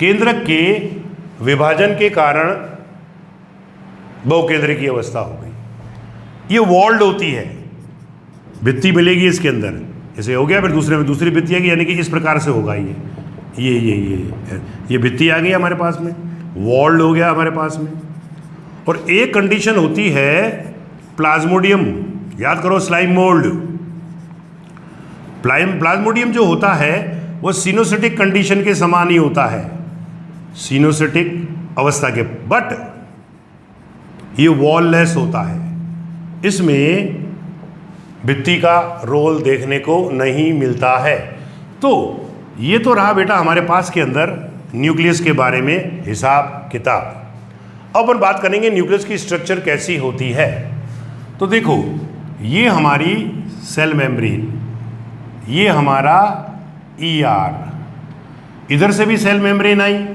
Speaker 1: केंद्रक के विभाजन के कारण बहुकेंद्रकीय अवस्था हो गई। ये वॉल्ड होती है, भित्ति मिलेगी इसके अंदर, ऐसे हो गया, फिर दूसरे में दूसरी भित्ति आएगी, यानी कि इस प्रकार से होगा। ये भित्ति आ गई हमारे पास में, वॉल्ड हो गया हमारे पास में। और एक कंडीशन होती है प्लाज्मोडियम, याद करो स्लाइम मोल्ड। प्लाज्मोडियम जो होता है वो सिनोसिटिक कंडीशन के समान ही होता है, सिनोसिटिक अवस्था के, बट ये वॉललेस होता है, इसमें भित्ति का रोल देखने को नहीं मिलता है। तो ये तो रहा बेटा हमारे पास के अंदर न्यूक्लियस के बारे में हिसाब किताब। अब अपन बात करेंगे न्यूक्लियस की स्ट्रक्चर कैसी होती है। तो देखो ये हमारी सेल मेम्ब्रेन, ये हमारा ER, इधर से भी सेल मेम्ब्रेन आई,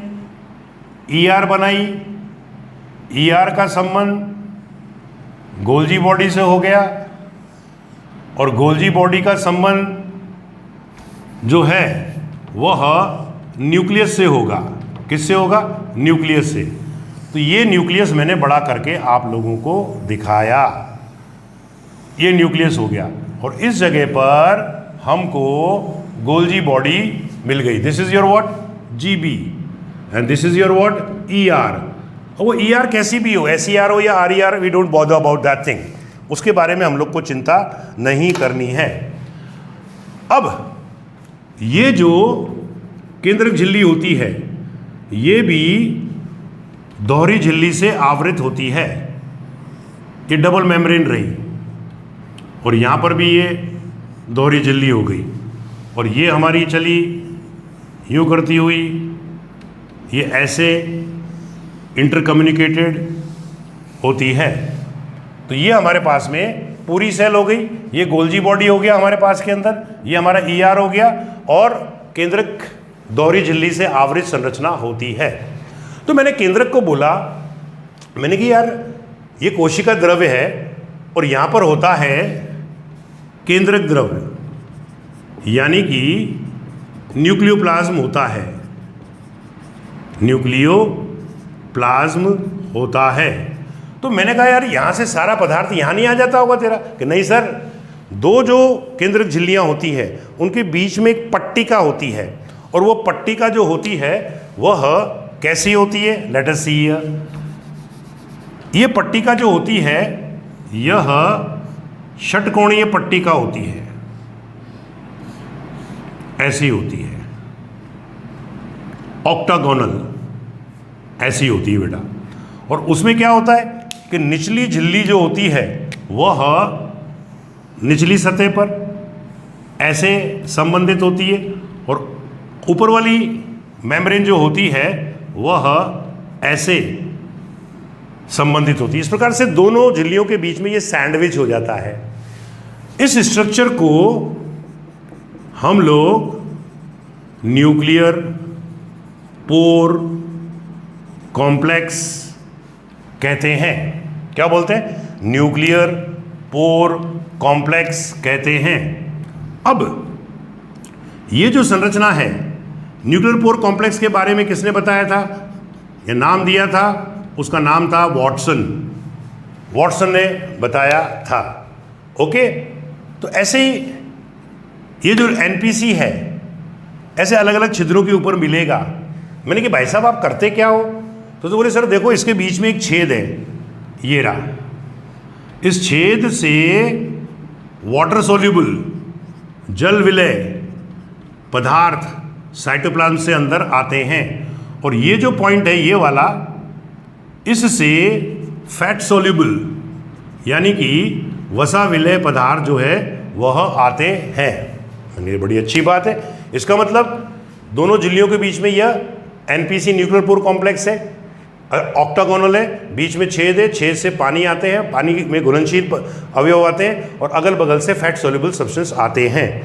Speaker 1: ER बनाई, ER का संबंध गोल्जी बॉडी से हो गया और गोल्जी बॉडी का संबंध जो है वह न्यूक्लियस से होगा। किससे होगा? न्यूक्लियस से। तो ये न्यूक्लियस मैंने बड़ा करके आप लोगों को दिखाया, ये न्यूक्लियस हो गया और इस जगह पर हमको गोल्जी बॉडी मिल गई। This is your what? GB and this is your what? ER। और वो ER कैसी भी हो, SER हो या RER, we don't bother about that thing, उसके बारे में हम लोग को चिंता नहीं करनी है। अब ये जो केंद्रक झिल्ली होती है ये भी दोहरी झिल्ली से आवृत होती है, ये डबल मेम्ब्रेन रही और यहाँ पर भी ये दोहरी झिल्ली हो गई और ये हमारी चली यूँ करती हुई, ये ऐसे इंटरकम्युनिकेटेड होती है। तो ये हमारे पास में पूरी सेल हो गई, ये गोल्जी बॉडी हो गया हमारे पास के अंदर, ये हमारा ER हो गया और केंद्रक दोहरी झिल्ली से आवृत संरचना होती है। तो मैंने केंद्रक को बोला, मैंने कि यार ये कोशिका द्रव्य है और यहाँ पर होता है केंद्रक द्रव्य, यानी कि न्यूक्लियोप्लाज्म होता है, न्यूक्लियोप्लाज्म होता है। तो मैंने कहा यार यहाँ से सारा पदार्थ यहाँ नहीं आ जाता होगा तेरा? कि नहीं सर, दो जो केंद्रक झिल्लियाँ होती है उनके बीच में एक पट्टिका होती है और वो पट्टिका जो होती है वह कैसी होती है? लेट अस सी। ये पट्टिका जो होती है यह षटकोणीय पट्टिका होती है, ऐसी होती है, ऑक्टागोनल ऐसी होती है बेटा। और उसमें क्या होता है कि निचली झिल्ली जो होती है वह निचली सतह पर ऐसे संबंधित होती है और ऊपर वाली मेम्ब्रेन जो होती है वह ऐसे संबंधित होती है। इस प्रकार से दोनों झिल्लियों के बीच में ये सैंडविच हो जाता है। इस स्ट्रक्चर को हम लोग न्यूक्लियर पोर कॉम्प्लेक्स कहते हैं। क्या बोलते हैं? न्यूक्लियर पोर कॉम्प्लेक्स कहते हैं। अब ये जो संरचना है न्यूक्लियर पोर कॉम्प्लेक्स के बारे में किसने बताया था या नाम दिया था? उसका नाम था वॉटसन। वॉटसन ने बताया था। ओके, तो ऐसे ही ये जो NPC है ऐसे अलग अलग छिद्रों के ऊपर मिलेगा। मैंने कि भाई साहब आप करते क्या हो? तो बोले सर देखो इसके बीच में एक छेद है, ये रहा, इस छेद से वाटर सोल्यूबल जल विलय पदार्थ साइटोप्लाज्म से अंदर आते हैं और ये जो पॉइंट है ये वाला, इससे फैट सोल्यूबल यानी कि वसा विलय पदार्थ जो है वह आते हैं। ये बड़ी अच्छी बात है। इसका मतलब दोनों झिल्लियों के बीच में यह NPC न्यूक्लियर पोर कॉम्प्लेक्स है, ऑक्टागोनल है, बीच में छेद है, छेद से पानी आते हैं, पानी में घुलनशील अवयव आते हैं और अगल बगल से फैट सोल्यूबल सब्सटेंस आते हैं।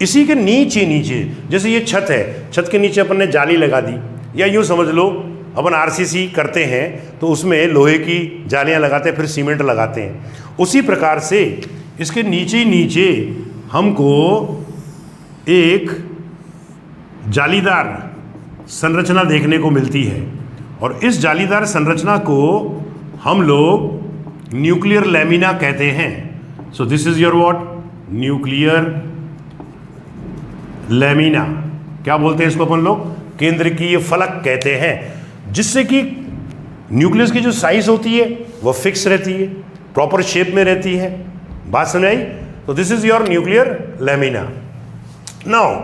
Speaker 1: इसी के नीचे नीचे जैसे ये छत है, छत के नीचे अपन ने जाली लगा दी, या यूँ समझ लो अपन RCC करते हैं तो उसमें लोहे की जालियाँ लगाते हैं, फिर सीमेंट लगाते हैं। उसी प्रकार से इसके नीचे ही नीचे हमको एक जालीदार संरचना देखने को मिलती है और इस जालीदार संरचना को हम लोग न्यूक्लियर लैमिना कहते हैं। So this is your what? Nuclear lamina. क्या बोलते हैं इसको अपन लोग? केंद्रकीय फलक कहते हैं, जिससे कि न्यूक्लियस की जो साइज होती है वो फिक्स रहती है, प्रॉपर शेप में रहती है। बात समझ आई? तो this is your nuclear lamina. Now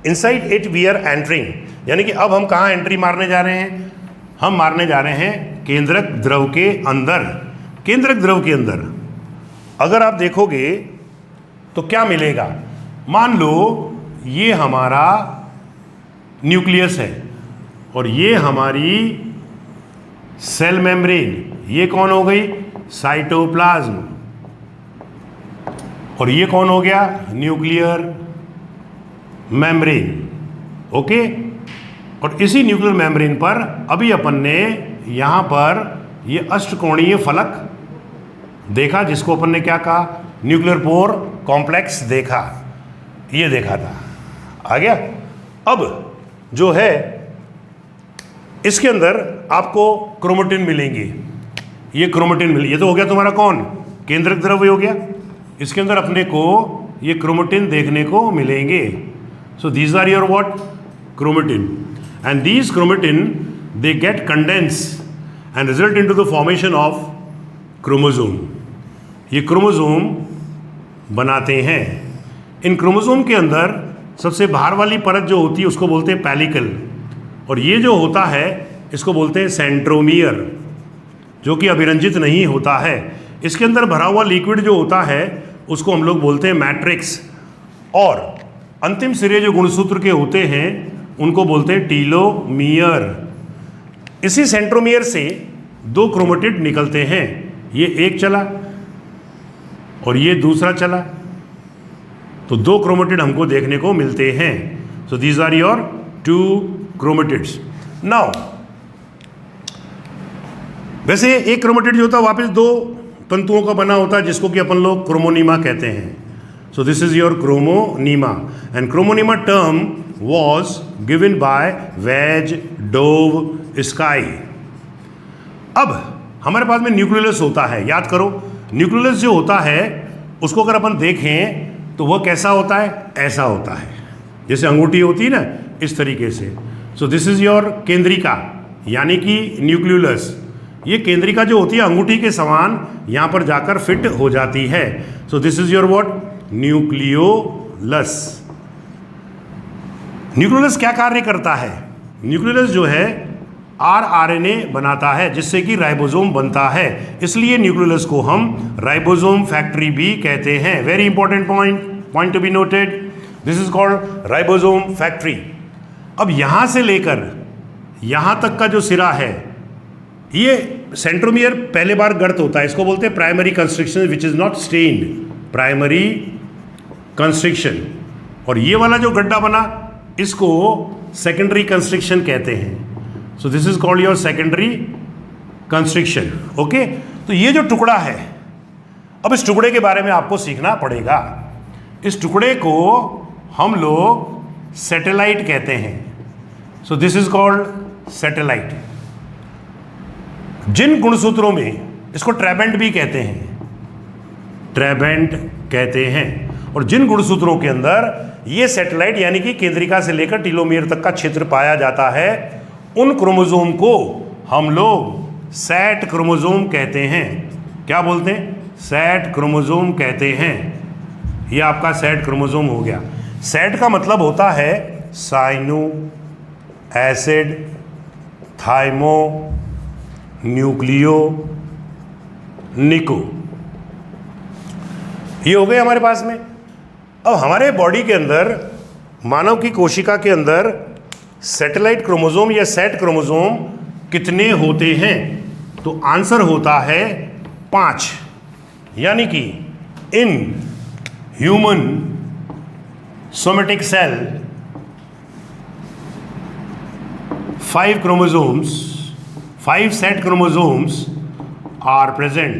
Speaker 1: inside it we are entering, यानी कि अब हम कहाँ एंट्री मारने जा रहे हैं? हम मारने जा रहे हैं केंद्रक द्रव के अंदर। केंद्रक द्रव के अंदर अगर आप देखोगे तो क्या मिलेगा? मान लो ये हमारा न्यूक्लियस है और ये हमारी सेल मेम्ब्रेन, ये कौन हो गई? साइटोप्लाज्म। और ये कौन हो गया? Nuclear membrane. ओके, और इसी न्यूक्लियर मेम्ब्रेन पर अभी अपन ने यहां पर ये अष्टकोणीय फलक देखा, जिसको अपन ने क्या कहा? न्यूक्लियर पोर कॉम्प्लेक्स देखा, ये देखा था। आ गया? अब जो है इसके अंदर आपको क्रोमेटिन मिलेंगे। ये क्रोमेटिन ये तो हो गया तुम्हारा कौन? केंद्रक द्रव्य हो गया। इसके अंदर अपने को ये क्रोमेटिन देखने को मिलेंगे। So these are your what? Chromatin. And these chromatin they get condense and result into the formation of chromosome. ये क्रोमोसोम बनाते हैं। इन क्रोमोसोम के अंदर सबसे बाहर वाली परत जो होती है उसको बोलते हैं पैलिकल, और ये जो होता है इसको बोलते हैं सेंट्रोमियर, जो कि अभिरंजित नहीं होता है। इसके अंदर भरा हुआ लिक्विड जो होता है उसको हम लोग बोलते हैं मैट्रिक्स, और अंतिम सिरे जो गुणसूत्र के होते हैं उनको बोलते हैं टीलोमियर। इसी सेंट्रोमियर से दो क्रोमेटिड निकलते हैं। ये एक चला और ये दूसरा चला, तो दो क्रोमेटिड हमको देखने को मिलते हैं। So these are your two chromatids. Now वैसे एक क्रोमेटिड जो होता है वापस दो तंतुओं का बना होता है, जिसको कि अपन लोग क्रोमोनीमा कहते हैं। So this is your chromonema, and chromonema term was given by Vejdovsky. अब हमारे पास में न्यूक्लियस होता है, याद करो न्यूक्लियस जो होता है उसको अगर अपन देखें तो वह कैसा होता है? ऐसा होता है, जैसे अंगूठी होती है ना, इस तरीके से। सो दिस इज योर केंद्रिका, यानी कि न्यूक्लियस। ये केंद्रिका जो होती है अंगूठी के समान यहाँ पर जाकर फिट हो जाती है। सो this is your what? Nucleolus. Nucleus क्या कार्य करता है? न्यूक्लियस जो है आरएनए बनाता है, जिससे कि राइबोसोम बनता है। इसलिए न्यूक्लियस को हम राइबोसोम फैक्ट्री भी कहते हैं। Very important point to be noted, this is called ribosome factory. अब यहां से लेकर यहां तक का जो सिरा है, ये सेंट्रोमियर पहले बार गर्त होता है, इसको बोलते हैं primary constriction which is not stained, primary constriction. और ये वाला जो गड्ढा बना इसको सेकेंडरी कंस्ट्रिक्शन कहते हैं। So this is called your secondary constriction. Okay, तो ये जो टुकड़ा है, अब इस टुकड़े के बारे में आपको सीखना पड़ेगा। इस टुकड़े को हम लोग सैटेलाइट कहते हैं। So this is called satellite. जिन गुणसूत्रों में, इसको ट्रैबेंट भी कहते हैं, ट्रैबेंट कहते हैं, और जिन गुणसूत्रों के अंदर ये सैटेलाइट यानी कि केंद्रिका से लेकर टीलोमियर तक का क्षेत्र पाया जाता है, उन क्रोमोसोम को हम लोग सैट क्रोमोसोम कहते हैं। क्या बोलते हैं? सैट क्रोमोसोम कहते हैं। ये आपका सैट क्रोमोसोम हो गया। सैट का मतलब होता है साइनो, एसिड, थाइमो, न्यूक्लियो, निको। ये हो गए हमारे पास में। अब हमारे बॉडी के अंदर, मानव की कोशिका के अंदर सैटेलाइट क्रोमोसोम या सैट क्रोमोसोम कितने होते हैं? तो आंसर होता है 5। यानी कि in human somatic cell 5 chromosomes, 5 set chromosomes are present.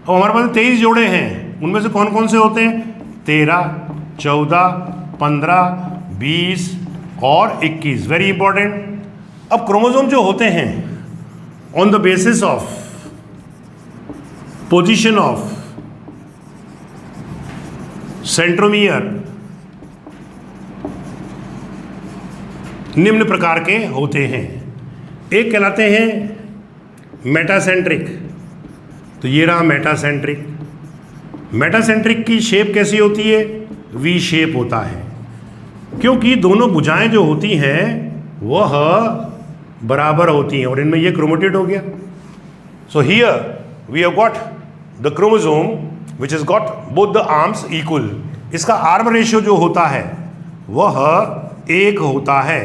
Speaker 1: अब हमारे पास 23 जोड़े हैं, उनमें से कौन कौन से होते हैं? 13, 14, 15, 20 और 21। Very important. अब क्रोमोसोम जो होते हैं on the basis of position of centromere निम्न प्रकार के होते हैं। एक कहलाते हैं मेटासेंट्रिक, तो ये रहा मेटासेंट्रिक। मेटासेंट्रिक की शेप कैसी होती है? वी शेप होता है, क्योंकि दोनों भुजाएं जो होती हैं वह बराबर होती हैं, और इनमें ये क्रोमेटिड हो गया। So here we have got the chromosome which is got both the arms equal. इसका आर्म रेशियो जो होता है वह 1 होता है,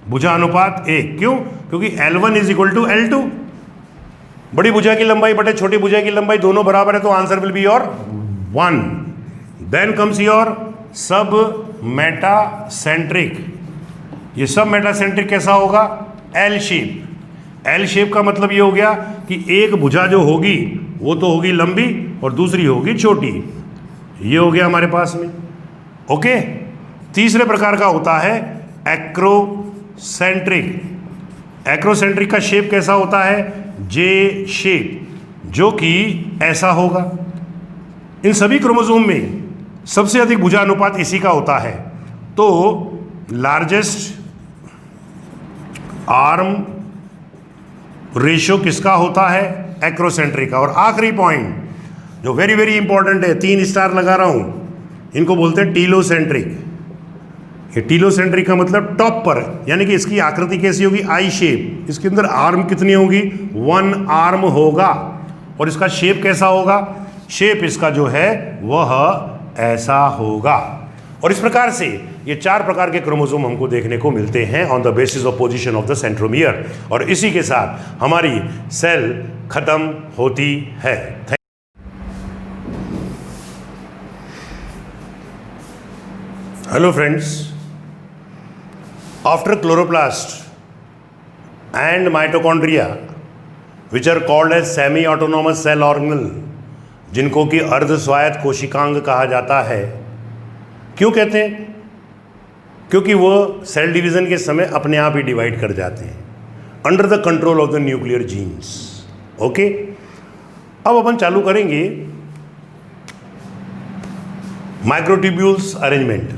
Speaker 1: भुजा अनुपात 1। क्यों? क्योंकि L1 is equal to L2। बड़ी भुजा की लंबाई बटे छोटी भुजा की लंबाई दोनों बराबर है, तो answer will be your 1। Then comes your submetacentric. ये सब मेटासेंट्रिक कैसा होगा? L shape. एल शेप का मतलब ये हो गया कि एक भुजा जो होगी वो तो होगी लंबी और दूसरी होगी छोटी। ये हो गया हमारे पास में। ओके। तीसरे प्रकार का होता है एक्रोसेंट्रिक। एक्रोसेंट्रिक का शेप कैसा होता है? जे शेप, जो कि ऐसा होगा। इन सभी क्रोमोसोम में सबसे अधिक भुजा अनुपात इसी का होता है। तो लार्जेस्ट आर्म रेशियो किसका होता है? एक्रोसेंट्रिक का। और आखिरी पॉइंट जो वेरी वेरी इंपॉर्टेंट है, 3 स्टार लगा रहा हूं, इनको बोलते हैं टीलोसेंट्रिक। ये टीलोसेंट्रिक का मतलब टॉप पर, यानी कि इसकी आकृति कैसी होगी? आई शेप। इसके अंदर आर्म कितनी होगी? 1 आर्म होगा। और इसका शेप कैसा होगा? शेप इसका जो है वह ऐसा होगा। और इस प्रकार से ये 4 प्रकार के क्रोमोसोम हमको देखने को मिलते हैं on the basis of position of the centromere. और इसी के साथ हमारी सेल खत्म होती है। Hello friends, after chloroplast and mitochondria which are called as semi autonomous cell organelle, जिनको कि अर्ध स्वायत्त कोशिकांग कहा जाता है। क्यों कहते हैं? क्योंकि वो सेल डिवीजन के समय अपने आप ही डिवाइड कर जाते हैं under the control of the nuclear genes. Okay. अब अपन चालू करेंगे माइक्रोट्यूब्यूल्स अरेंजमेंट।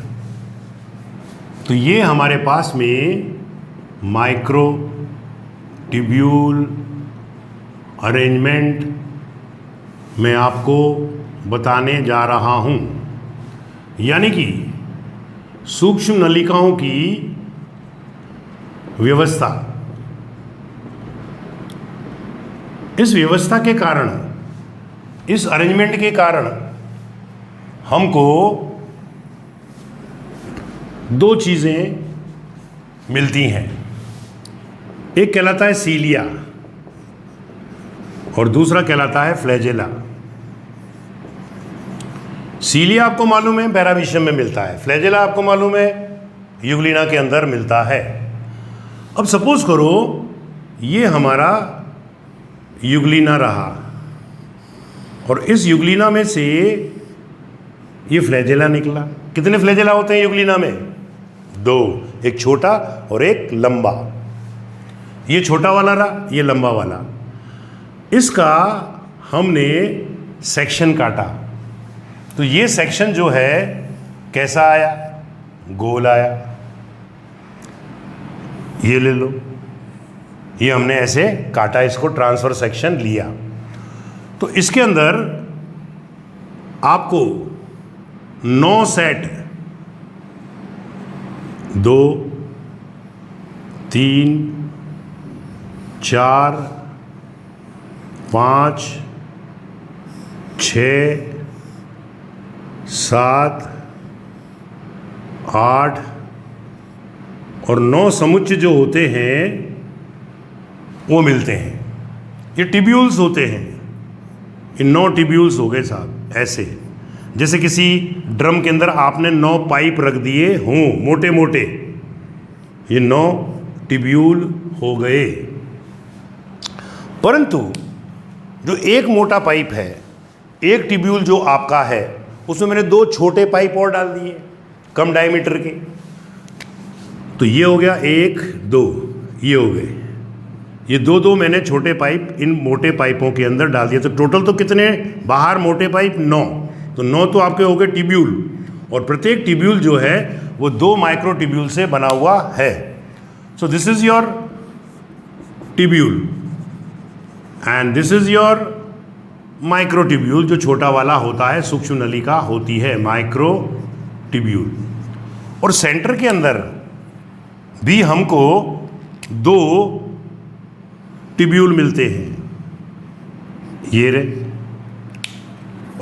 Speaker 1: तो ये हमारे पास में माइक्रोट्यूब्यूल अरेंजमेंट मैं आपको बताने जा रहा हूं, यानी कि सूक्ष्म नलिकाओं की व्यवस्था। इस व्यवस्था के कारण, इस अरेंजमेंट के कारण हमको 2 चीज़ें मिलती हैं। एक कहलाता है सीलिया और दूसरा कहलाता है फ्लैजेला। सीलिया आपको मालूम है पैरामीशियम में मिलता है, फ्लैजेला आपको मालूम है यूग्लिना के अंदर मिलता है। अब सपोज करो ये हमारा यूग्लिना रहा और इस यूग्लिना में से ये फ्लैजेला निकला। कितने फ्लैजेला होते हैं यूग्लिना में? 2, एक छोटा और एक लंबा। ये छोटा वाला रहा, ये लंबा वाला। इसका हमने सेक्शन काटा, तो ये सेक्शन जो है कैसा आया? गोल आया। ये ले लो, ये हमने ऐसे काटा, इसको ट्रांसफर सेक्शन लिया। तो इसके अंदर आपको 9 सेट 2, 3, 4, 5, 6, 7, 8 और 9 समुच्चय जो होते हैं वो मिलते हैं। ये टिब्यूल्स होते हैं। ये 9 टिब्यूल्स हो गए साहब। ऐसे जैसे किसी ड्रम के अंदर आपने 9 पाइप रख दिए हों मोटे मोटे, ये 9 टिब्यूल हो गए। परंतु जो एक मोटा पाइप है, एक टिब्यूल जो आपका है, उसमें मैंने 2 छोटे पाइप और डाल दिए कम डायमीटर के। तो ये हो गया 1, 2, ये हो गए। ये 2 मैंने छोटे पाइप इन मोटे पाइपों के अंदर डाल दिए। तो टोटल तो कितने बाहर मोटे पाइप? 9। तो 9 तो आपके हो गए टिब्यूल, और प्रत्येक टिब्यूल जो है वो 2 माइक्रो टिब्यूल से बना हुआ है। है। Tubule. And this is your microtubule, जो छोटा वाला होता है, सूक्ष्म नलिका होती है माइक्रोट्यूब्यूल। और सेंटर के अंदर भी हमको 2 ट्यूब्यूल मिलते हैं, ये रे।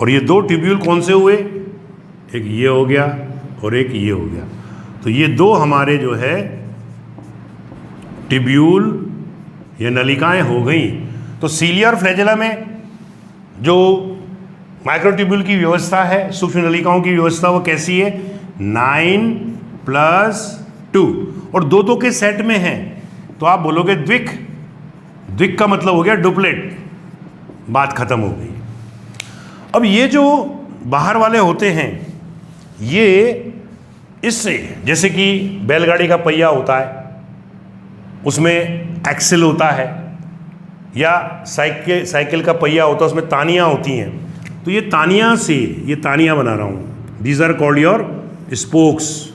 Speaker 1: और ये 2 ट्यूब्यूल कौन से हुए? एक ये हो गया और एक ये हो गया। तो ये 2 हमारे जो है ट्यूब्यूल, ये नलिकाएं हो गई। तो सीलिया और फ्लैजेला में जो माइक्रोट्यूब्यूल की व्यवस्था है, सूक्ष्म नलिकाओं की व्यवस्था, वो कैसी है? 9+2 और 2 के सेट में है। तो आप बोलोगे द्विक, द्विक का मतलब हो गया डुप्लेट, बात खत्म हो गई। अब ये जो बाहर वाले होते हैं, ये इससे, जैसे कि बैलगाड़ी का पहिया होता है, उसमें एक्सेल होता है, या साइकिल का पहिया होता है, उसमें तानियाँ होती हैं। तो ये तानियाँ से, ये तानियाँ बना रहा हूँ, these are called your spokes.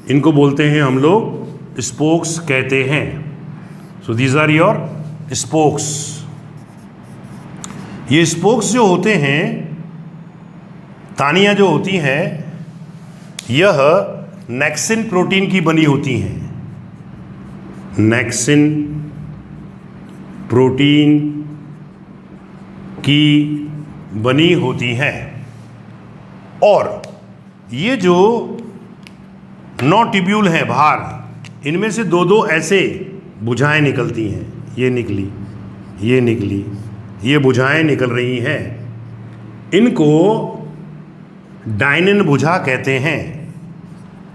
Speaker 1: इनको बोलते हैं हम लोग स्पोक्स कहते हैं। So these are your spokes. ये स्पोक्स जो होते हैं, तानियाँ जो होती हैं, यह नेक्सिन प्रोटीन की बनी होती हैं। नेक्सिन प्रोटीन की बनी होती हैं। और ये जो 9 ट्यूब्यूल हैं बाहर, इनमें से 2 ऐसे भुजाएं निकलती हैं। ये निकली, ये निकली, ये भुजाएं निकल रही हैं। इनको डायनिन भुजा कहते हैं।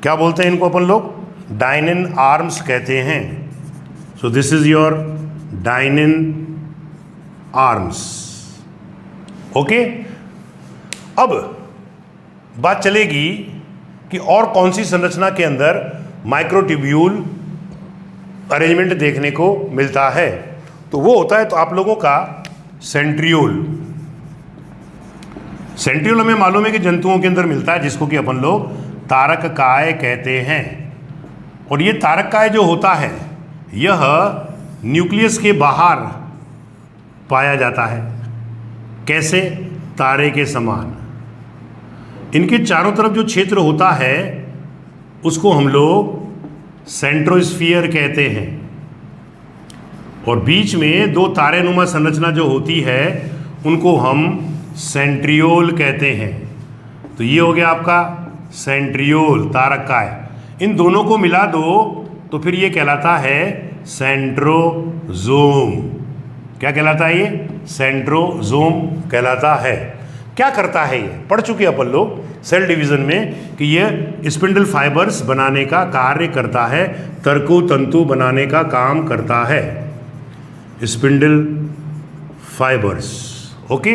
Speaker 1: क्या बोलते हैं इनको अपन लोग? डायनिन आर्म्स कहते हैं। So this is your dynein arms. Okay, अब बात चलेगी कि और कौन सी संरचना के अंदर माइक्रोट्यूब्यूल अरेंजमेंट देखने को मिलता है। तो वो होता है, तो आप लोगों का सेंट्रियोल। सेंट्रियोल हमें मालूम है कि जंतुओं के अंदर मिलता है, जिसको कि अपन लोग तारककाय कहते हैं। और ये तारककाय जो होता है, यह न्यूक्लियस के बाहर पाया जाता है। कैसे? तारे के समान। इनके चारों तरफ जो क्षेत्र होता है, उसको हम लोग सेंट्रोस्फीयर कहते हैं। और बीच में 2 तारेनुमा संरचना जो होती है, उनको हम सेंट्रियोल कहते हैं। तो ये हो गया आपका सेंट्रियोल, तारककाय। इन दोनों को मिला दो तो फिर ये कहलाता है सेंट्रोजोम। क्या कहलाता है? ये सेंट्रोजोम कहलाता है। क्या करता है? ये पढ़ चुके अपन लोग सेल डिवीजन में कि ये स्पिंडल फाइबर्स बनाने का कार्य करता है, तर्कु तंतु बनाने का काम करता है, स्पिंडल फाइबर्स। ओके,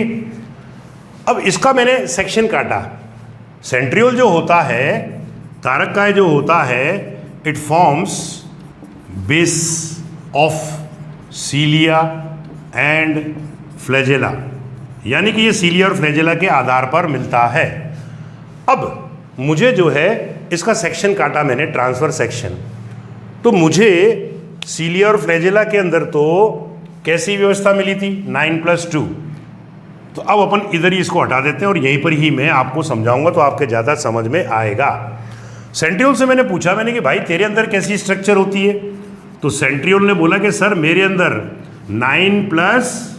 Speaker 1: अब इसका मैंने सेक्शन काटा। सेंट्रियोल जो होता है, तारककाय जो होता है, it forms base of cilia and flagella, यानी कि ये सीलिया और फ्लैजेला के आधार पर मिलता है। अब मुझे जो है इसका सेक्शन काटा मैंने, ट्रांसफर सेक्शन। तो मुझे सीलिया और फ्लैजेला के अंदर तो कैसी व्यवस्था मिली थी? 9+2। तो अब अपन इधर ही इसको हटा देते हैं और यहीं पर ही मैं आपको समझाऊंगा, तो आपके ज़्यादा समझ में आएगा। सेंट्रियोल से मैंने पूछा मैंने कि भाई तेरे अंदर कैसी स्ट्रक्चर होती है? तो सेंट्रियोल ने बोला कि सर मेरे अंदर 9+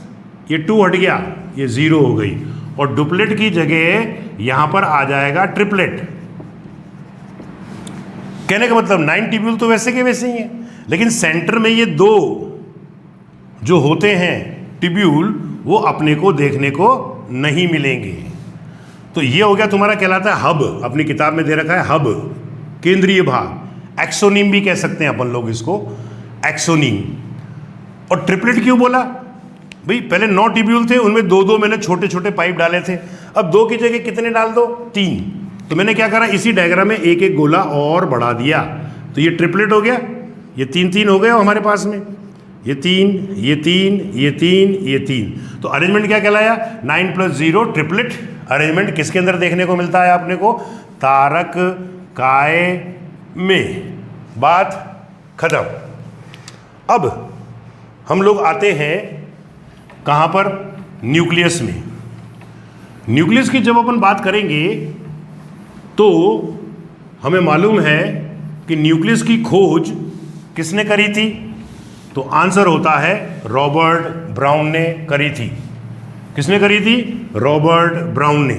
Speaker 1: ये 2 हट गया, ये 0 हो गई, और डुप्लेट की जगह यहां पर आ जाएगा ट्रिपलेट। कहने का मतलब 9 ट्यूब्यूल तो वैसे के वैसे ही हैं, लेकिन सेंटर में ये 2 जो होते हैं ट्यूब्यूल, वो अपने को देखने को नहीं मिलेंगे। तो ये हो गया तुम्हारा, कहलाता है हब। अपनी किताब में दे रखा है हब, केंद्रीय भाग। एक्सोनीम भी कह सकते हैं अपन लोग इसको, एक्सोनीम। और ट्रिपलेट क्यों बोला भाई? पहले 9 ट्यूब्यूल थे, उनमें 2-2 मैंने छोटे छोटे पाइप डाले थे। अब 2 की जगह कितने डाल दो? 3। तो मैंने क्या करा, इसी डायग्राम में एक एक गोला और बढ़ा दिया, तो ये ट्रिपलेट हो गया। ये 3-3 हो गया हमारे पास में, ये 3, ये 3, ये 3, ये 3। तो अरेंजमेंट क्या कहलाया? 9+0 ट्रिपलेट अरेंजमेंट। किसके अंदर देखने को मिलता है आपने को? तारककाय में। बात खत्म। अब हम लोग आते हैं कहाँ पर? न्यूक्लियस में। न्यूक्लियस की जब अपन बात करेंगे तो हमें मालूम है कि न्यूक्लियस की खोज किसने करी थी? तो आंसर होता है रॉबर्ट ब्राउन ने करी थी। किसने करी थी? रॉबर्ट ब्राउन ने।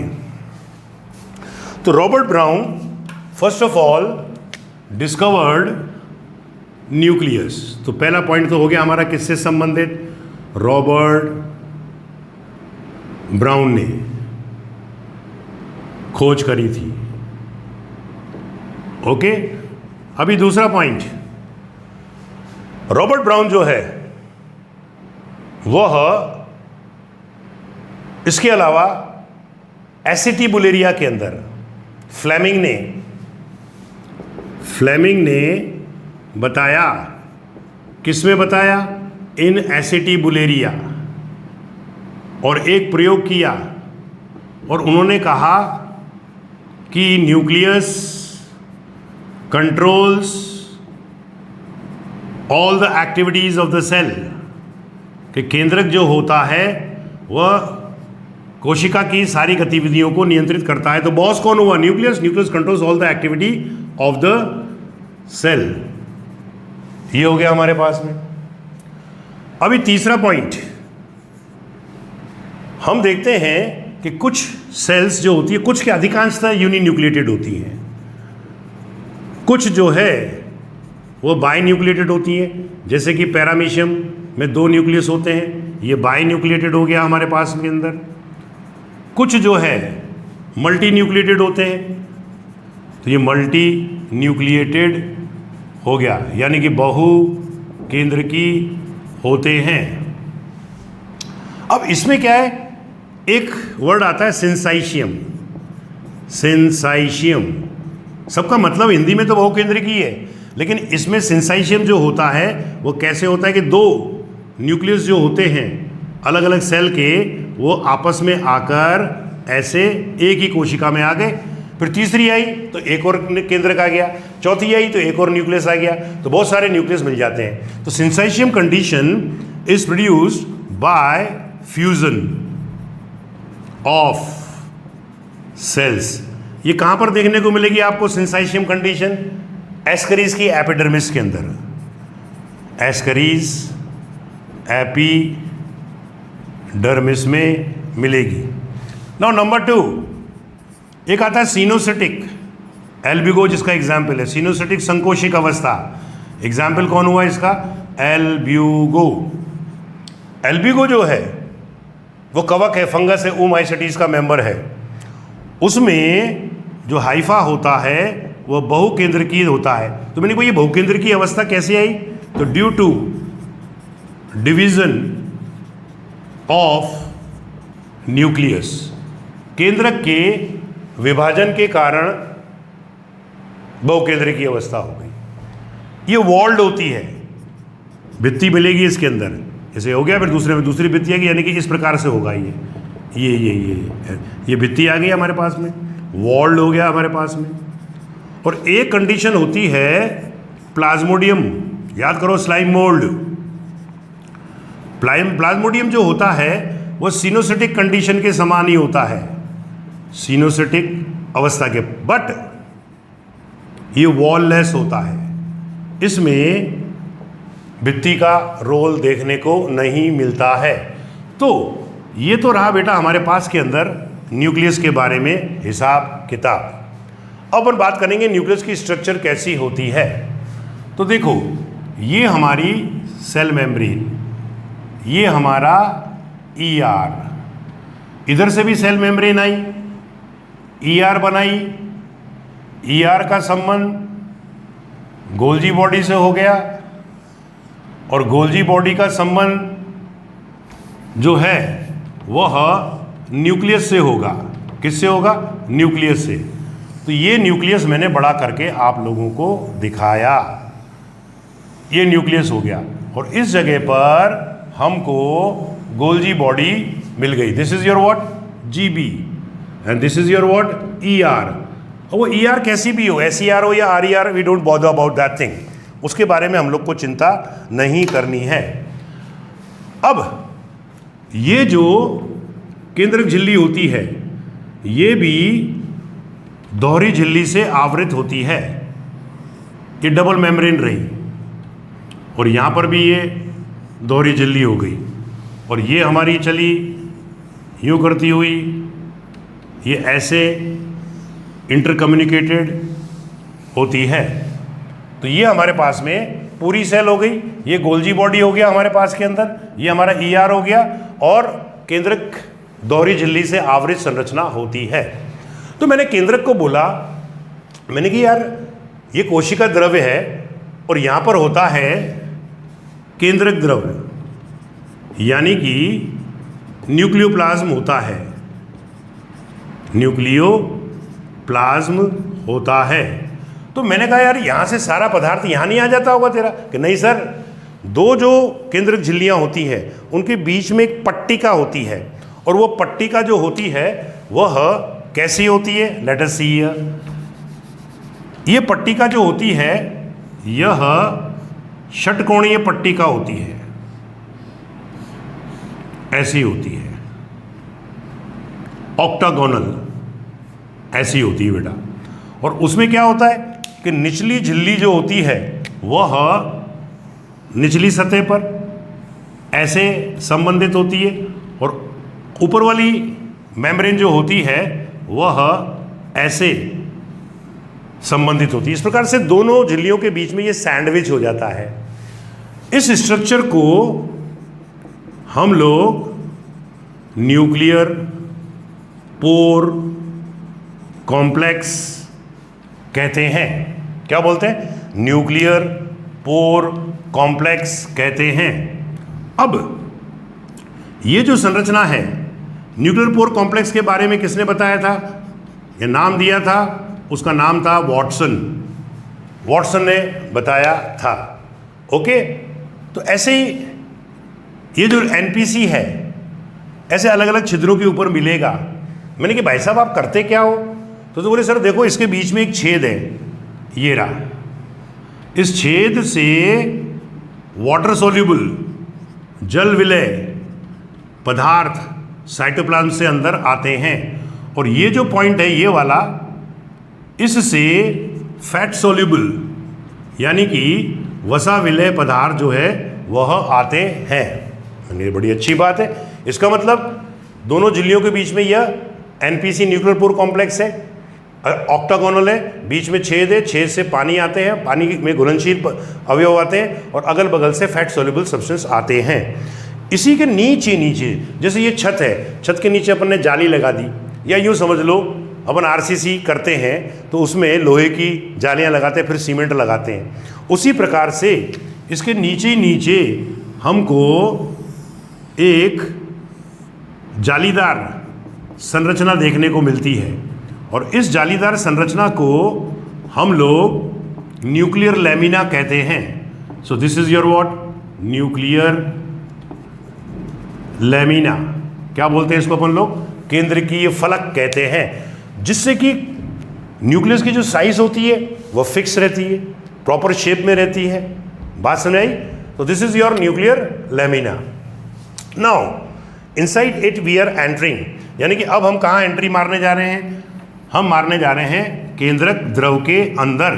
Speaker 1: तो Robert brown first of all discovered nucleus. तो पहला पॉइंट तो हो गया हमारा किससे संबंधित? रॉबर्ट ब्राउन ने खोज करी थी। ओके, अभी दूसरा पॉइंट, रॉबर्ट ब्राउन जो है वह इसके अलावा एसिटिबुलेरिया के अंदर फ्लेमिंग ने बताया, किसमें बताया? इन एसिटिबुलेरिया, और एक प्रयोग किया और उन्होंने कहा कि nucleus controls all the activities of the cell, कि केंद्रक जो होता है वह कोशिका की सारी गतिविधियों को नियंत्रित करता है। तो बॉस कौन हुआ? Nucleus controls all the activity of the cell. ये हो गया हमारे पास में। अभी तीसरा पॉइंट, हम देखते हैं कि कुछ सेल्स जो होती है, कुछ की अधिकांशतः यूनिन्यूक्लिएटेड होती हैं, कुछ जो है वो बाइन्यूक्लिएटेड होती हैं, जैसे कि पैरामीशियम में 2 न्यूक्लियस होते हैं, ये बाइन्यूक्लिएटेड हो गया हमारे पास के अंदर। कुछ जो है मल्टी न्यूक्लिएटेड होते हैं, तो ये मल्टी न्यूक्लिएटेड हो गया, यानी कि बहु केंद्रकी होते हैं। अब इसमें क्या है, एक वर्ड आता है सिंसाइशियम। सबका मतलब हिंदी में तो बहुकेंद्रकी है, लेकिन इसमें सिंसाइशियम जो होता है वो कैसे होता है कि 2 न्यूक्लियस जो होते हैं अलग अलग सेल के, वो आपस में आकर ऐसे एक ही कोशिका में आ गए, फिर तीसरी आई तो एक और केंद्रक आ गया, चौथी आई तो एक और न्यूक्लियस आ गया, तो बहुत सारे न्यूक्लियस मिल जाते हैं। तो syncytium condition is produced by fusion of cells. ये कहां पर देखने को मिलेगी आपको सिंसाइशियम कंडीशन? एस्करीज की एपिडर्मिस के अंदर, एस्करीज एपिडर्मिस में मिलेगी। नाउ नंबर 2, एक आता है सीनोसिटिक एल्ब्यूगो, जिसका एग्जाम्पल है सीनोसिटिक संकोशिक अवस्था। एग्जाम्पल कौन हुआ इसका? एल्ब्यूगो। एल्ब्यूगो जो है वो कवक है, फंगस है, ओमाइसेटीज का मेंबर है। उसमें जो हाइफा होता है वह बहुकेंद्रकीय होता है। तो मैंने कहा ये बहुकेंद्रकीय अवस्था कैसे आई? तो due to division of nucleus, केंद्रक के विभाजन के कारण बहुकेंद्रकीय अवस्था हो गई। ये वॉल्ड होती है, भित्ति मिलेगी इसके अंदर, ऐसे हो गया, फिर दूसरे में दूसरी भित्ति आएगी, यानी कि इस प्रकार से होगा। ये भित्ति आ गई हमारे पास में, वॉल्ड हो गया हमारे पास में। और एक कंडीशन होती है प्लाज्मोडियम, याद करो स्लाइम मोल्ड। प्लाज्मोडियम जो होता है वो सिनोसिटिक कंडीशन के समान ही होता है, सिनोसिटिक अवस्था के, बट ये वॉललेस होता है, इसमें भित्ति का रोल देखने को नहीं मिलता है। तो ये तो रहा बेटा हमारे पास के अंदर न्यूक्लियस के बारे में हिसाब किताब। अब अपन बात करेंगे न्यूक्लियस की स्ट्रक्चर कैसी होती है। तो देखो, ये हमारी सेल मेम्ब्रेन, ये हमारा ER, इधर से भी सेल मेम्ब्रेन आई, ER बनाई, ER का संबंध गोल्जी बॉडी से हो गया, और गोल्जी बॉडी का संबंध जो है वह न्यूक्लियस से होगा। किससे होगा? न्यूक्लियस से। तो ये न्यूक्लियस मैंने बड़ा करके आप लोगों को दिखाया, ये न्यूक्लियस हो गया, और इस जगह पर हमको गोल्जी बॉडी मिल गई। This is your what? GB, and this is your what? ER। और वो ER कैसी भी हो, SER हो या RER, we don't bother about that thing, उसके बारे में हम लोग को चिंता नहीं करनी है। अब ये जो केंद्रक झिल्ली होती है ये भी दोहरी झिल्ली से आवृत होती है, ये डबल मेम्ब्रेन रही, और यहाँ पर भी ये दोहरी झिल्ली हो गई, और ये हमारी चली यूँ करती हुई, ये ऐसे इंटरकम्युनिकेटेड होती है। तो ये हमारे पास में पूरी सेल हो गई, ये गोल्जी बॉडी हो गया हमारे पास के अंदर, ये हमारा ER हो गया, और केंद्रक दोहरी झिल्ली से आवृत संरचना होती है। तो मैंने केंद्रक को बोला, मैंने कि यार ये कोशिका द्रव्य है और यहाँ पर होता है केंद्रक द्रव्य, यानी कि न्यूक्लियोप्लाज्म होता है, न्यूक्लियोप्लाज्म होता है। तो मैंने कहा यार यहाँ से सारा पदार्थ यहाँ नहीं आ जाता होगा तेरा, कि नहीं सर, दो जो केंद्रक झिल्लियाँ होती है उनके बीच में एक पट्टिका होती है, और वो पट्टिका जो होती है वह कैसी होती है, लेट अस सी। ये पट्टिका जो होती है यह षटकोणीय पट्टिका होती है, ऐसी होती है, ऑक्टागोनल ऐसी होती है बेटा। और उसमें क्या होता है कि निचली झिल्ली जो होती है वह निचली सतह पर ऐसे संबंधित होती है, और ऊपर वाली मेम्ब्रेन जो होती है वह ऐसे संबंधित होती है। इस प्रकार से दोनों झिल्लियों के बीच में ये सैंडविच हो जाता है। इस स्ट्रक्चर को हम लोग न्यूक्लियर पोर कॉम्प्लेक्स कहते हैं। क्या बोलते हैं? न्यूक्लियर पोर कॉम्प्लेक्स कहते हैं। अब ये जो संरचना है, न्यूक्लियर पोर कॉम्प्लेक्स के बारे में किसने बताया था, ये नाम दिया था, उसका नाम था वॉटसन। वॉटसन ने बताया था। ओके, तो ऐसे ही ये जो एनपीसी है ऐसे अलग अलग छिद्रों के ऊपर मिलेगा। मैंने कि भाई साहब आप करते क्या हो? तो बोले सर देखो इसके बीच में एक छेद है, ये रहा, इस छेद से वाटर सोल्यूबल जल विलय पदार्थ साइटोप्लाज्म से अंदर आते हैं, और ये जो पॉइंट है ये वाला, इससे फैट सोल्यूबल यानी कि वसा विलय पदार्थ जो है वह आते हैं। ये बड़ी अच्छी बात है। इसका मतलब दोनों झिल्लियों के बीच में यह एनपीसी न्यूक्लियर पोर कॉम्प्लेक्स है, ऑक्टागोनल है, बीच में छेद है, छेद से पानी आते हैं, पानी में घुलनशील अवयव आते हैं, और अगल बगल से फैट सोल्यूबल सब्सटेंस आते हैं। इसी के नीचे नीचे जैसे ये छत है, छत के नीचे अपन ने जाली लगा दी, या यूँ समझ लो अपन आरसीसी करते हैं तो उसमें लोहे की जालियाँ लगाते हैं, फिर सीमेंट लगाते हैं। उसी प्रकार से इसके नीचे नीचे हमको एक जालीदार संरचना देखने को मिलती है, और इस जालीदार संरचना को हम लोग न्यूक्लियर लैमिना कहते हैं। So this is your what, nuclear lamina. क्या बोलते हैं इसको अपन लोग? केंद्रकीय फलक कहते हैं, जिससे कि न्यूक्लियस की जो साइज होती है वह फिक्स रहती है, प्रॉपर शेप में रहती है। बात समझ आई? तो this is your nuclear lamina. Now inside it we are entering, यानी कि अब हम कहाँ एंट्री मारने जा रहे हैं? हम मारने जा रहे हैं केंद्रक द्रव के अंदर।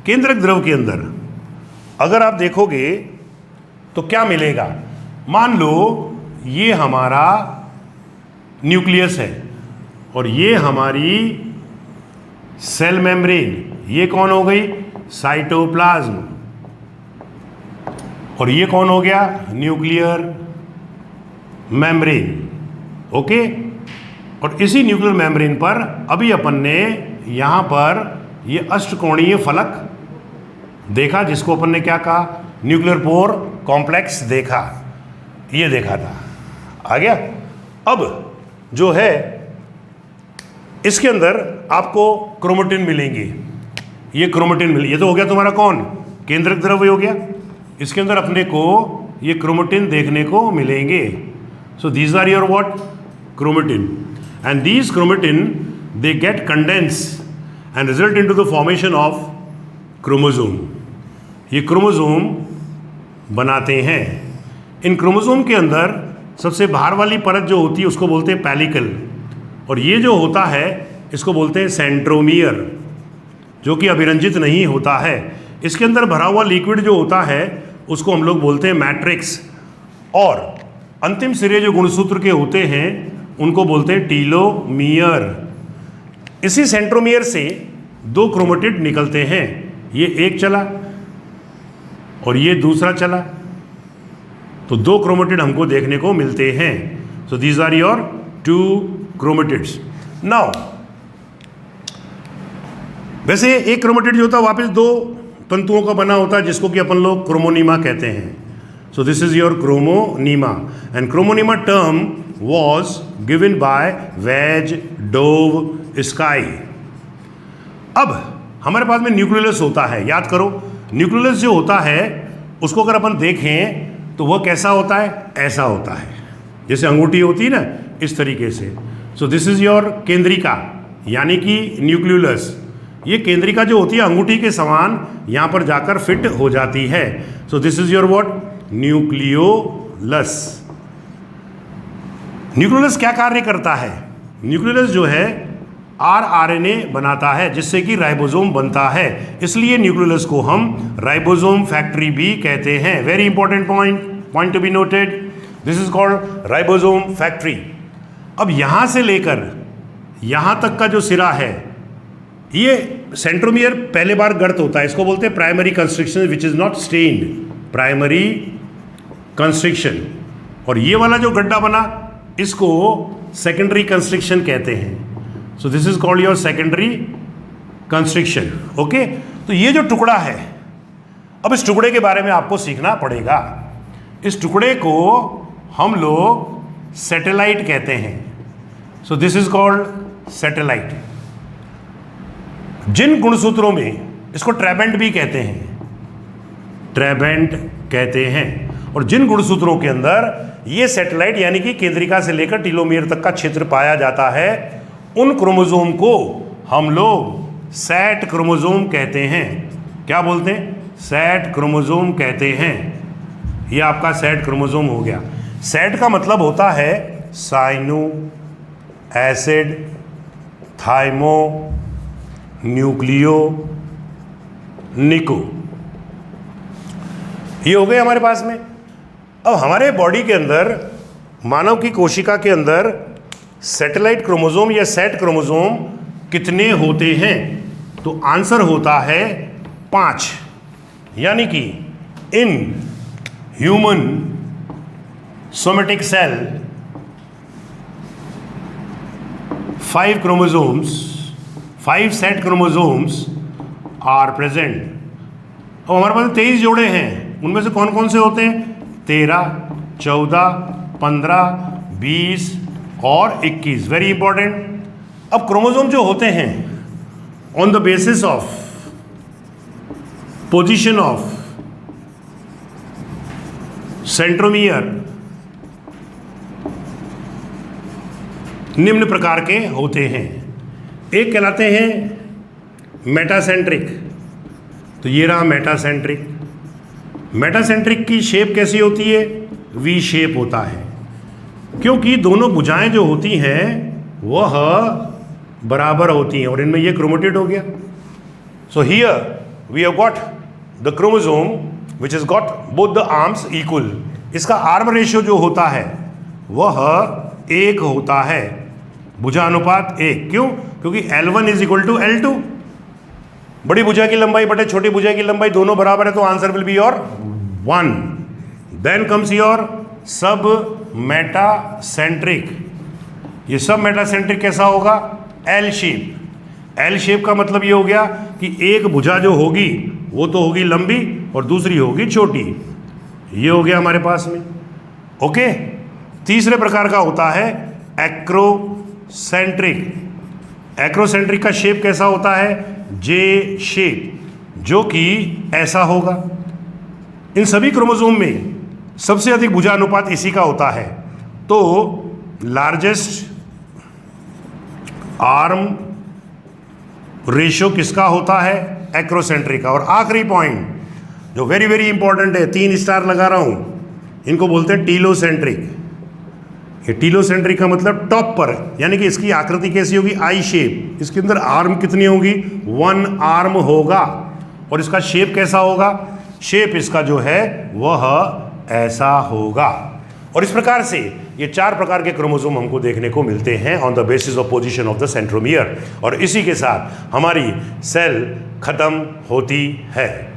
Speaker 1: केंद्रक द्रव के अंदर अगर आप देखोगे तो क्या मिलेगा? मान लो ये हमारा न्यूक्लियस है और ये हमारी सेल मेम्ब्रेन, ये कौन हो गई? साइटोप्लाज्म। और ये कौन हो गया? Nuclear membrane. ओके, और इसी न्यूक्लियर मेम्ब्रेन पर अभी अपन ने यहाँ पर ये अष्टकोणीय फलक देखा, जिसको अपन ने क्या कहा? न्यूक्लियर पोर कॉम्प्लेक्स देखा, ये देखा था। आ गया? अब जो है इसके अंदर आपको क्रोमेटिन मिलेंगे। ये क्रोमेटिन ये तो हो गया तुम्हारा कौन? केंद्रक द्रव्य हो गया। इसके अंदर अपने को ये क्रोमेटिन देखने को मिलेंगे। So these are your what? Chromatin. And these chromatin they get condense and result into the formation of chromosome. ये क्रोमोसोम बनाते हैं। इन क्रोमोसोम के अंदर सबसे बाहर वाली परत जो होती है उसको बोलते हैं पैलिकल, और ये जो होता है इसको बोलते हैं सेंट्रोमियर, जो कि अभिरंजित नहीं होता है। इसके अंदर भरा हुआ लिक्विड जो होता है उसको हम लोग बोलते हैं मैट्रिक्स, और अंतिम सिरे जो गुणसूत्र के होते हैं उनको बोलते हैं टीलोमियर। इसी सेंट्रोमियर से 2 क्रोमेटिड निकलते हैं, ये एक चला और ये दूसरा चला, तो 2 क्रोमेटिड हमको देखने को मिलते हैं। सो दीज आर योर 2 क्रोमेटिड्स। नाउ वैसे एक क्रोमेटिड जो होता है वापस 2 तंतुओं का बना होता है, जिसको कि अपन लोग क्रोमोनीमा कहते हैं। So this is your chromonema, and chromonema term was given by Vejdovsky. अब हमारे पास में न्यूक्लियस होता है, याद करो न्यूक्लियस जो होता है उसको अगर अपन देखें तो वह कैसा होता है, ऐसा होता है, जैसे अंगूठी होती है ना, इस तरीके से। सो दिस इज योर केंद्रिका, यानी कि न्यूक्लियस। ये केंद्रिका जो होती है अंगूठी के समान यहाँ पर जाकर फिट हो जाती है। सो this is your what, nucleolus. Nucleus क्या कार्य करता है? न्यूक्लियस जो है आरएनए बनाता है, जिससे कि राइबोसोम बनता है, इसलिए न्यूक्लियस को हम राइबोसोम फैक्ट्री भी कहते हैं। Very important point to be noted, this is called ribosome factory. अब यहाँ से लेकर यहाँ तक का जो सिरा है, ये सेंट्रोमियर पहले बार गर्त होता है, इसको बोलते हैं primary constriction which is not stained, primary constriction. और ये वाला जो गड्ढा बना इसको सेकेंडरी कंस्ट्रिक्शन कहते हैं। So this is called your secondary constriction. Okay, तो ये जो टुकड़ा है, अब इस टुकड़े के बारे में आपको सीखना पड़ेगा। इस टुकड़े को हम लोग सैटेलाइट कहते हैं। So this is called satellite. जिन गुणसूत्रों में, इसको ट्रैबेंट भी कहते हैं, ट्रैबेंट कहते हैं, और जिन गुणसूत्रों के अंदर ये सैटेलाइट यानी कि केंद्रिका से लेकर टीलोमियर तक का क्षेत्र पाया जाता है, उन क्रोमोसोम को हम लोग सैट क्रोमोसोम कहते हैं। क्या बोलते हैं? सैट क्रोमोसोम कहते हैं। ये आपका सैट क्रोमोसोम हो गया। सैट का मतलब होता है साइनो, एसिड, थाइमो, न्यूक्लियो, निको। ये हो गए हमारे पास में। अब हमारे बॉडी के अंदर, मानव की कोशिका के अंदर सैटेलाइट क्रोमोसोम या सैट क्रोमोसोम कितने होते हैं? तो आंसर होता है 5। यानी कि in human somatic cell 5 chromosomes, 5 set chromosomes are present. अब हमारे पास 23 जोड़े हैं, उनमें से कौन कौन से होते हैं? 13, 14, 15, 20 और 21। Very important. अब क्रोमोसोम जो होते हैं, on the basis of position of centromere, निम्न प्रकार के होते हैं। एक कहलाते हैं मेटासेंट्रिक, तो ये रहा मेटासेंट्रिक। मेटासेंट्रिक की शेप कैसी होती है? वी शेप होता है, क्योंकि दोनों भुजाएं जो होती हैं वह बराबर होती हैं, और इनमें ये क्रोमेटिड हो गया। So here we have got the chromosome which is got both the arms equal. इसका आर्म रेशियो जो होता है वह 1 होता है, भुजानुपात 1। क्यों? क्योंकि L1 is equal to L2। बड़ी भुजा की लंबाई बटे छोटी भुजा की लंबाई दोनों बराबर है, तो answer will be your 1। Then comes your submetacentric. ये सब मेटासेंट्रिक कैसा होगा? L shape. एल शेप का मतलब ये हो गया कि एक भुजा जो होगी वो तो होगी लंबी और दूसरी होगी छोटी। ये हो गया हमारे पास में। ओके, तीसरे प्रकार का होता है एक्रोसेंट्रिक। एक्रोसेंट्रिक का शेप कैसा होता है? जे शेप, जो कि ऐसा होगा। इन सभी क्रोमोसोम में सबसे अधिक भुजा अनुपात इसी का होता है, तो लार्जेस्ट आर्म रेशियो किसका होता है? एक्रोसेंट्रिक का। और आखिरी पॉइंट जो वेरी वेरी इंपॉर्टेंट है, 3 स्टार लगा रहा हूं, इनको बोलते हैं टीलोसेंट्रिक। ये टीलोसेंट्रिक का मतलब टॉप पर, यानी कि इसकी आकृति कैसी होगी, आई शेप। इसके अंदर आर्म कितनी होगी, 1 आर्म होगा। और इसका शेप कैसा होगा, शेप इसका जो है वह ऐसा होगा। और इस प्रकार से ये 4 प्रकार के क्रोमोसोम हमको देखने को मिलते हैं on the basis of position of the centromere. और इसी के साथ हमारी सेल खत्म होती है।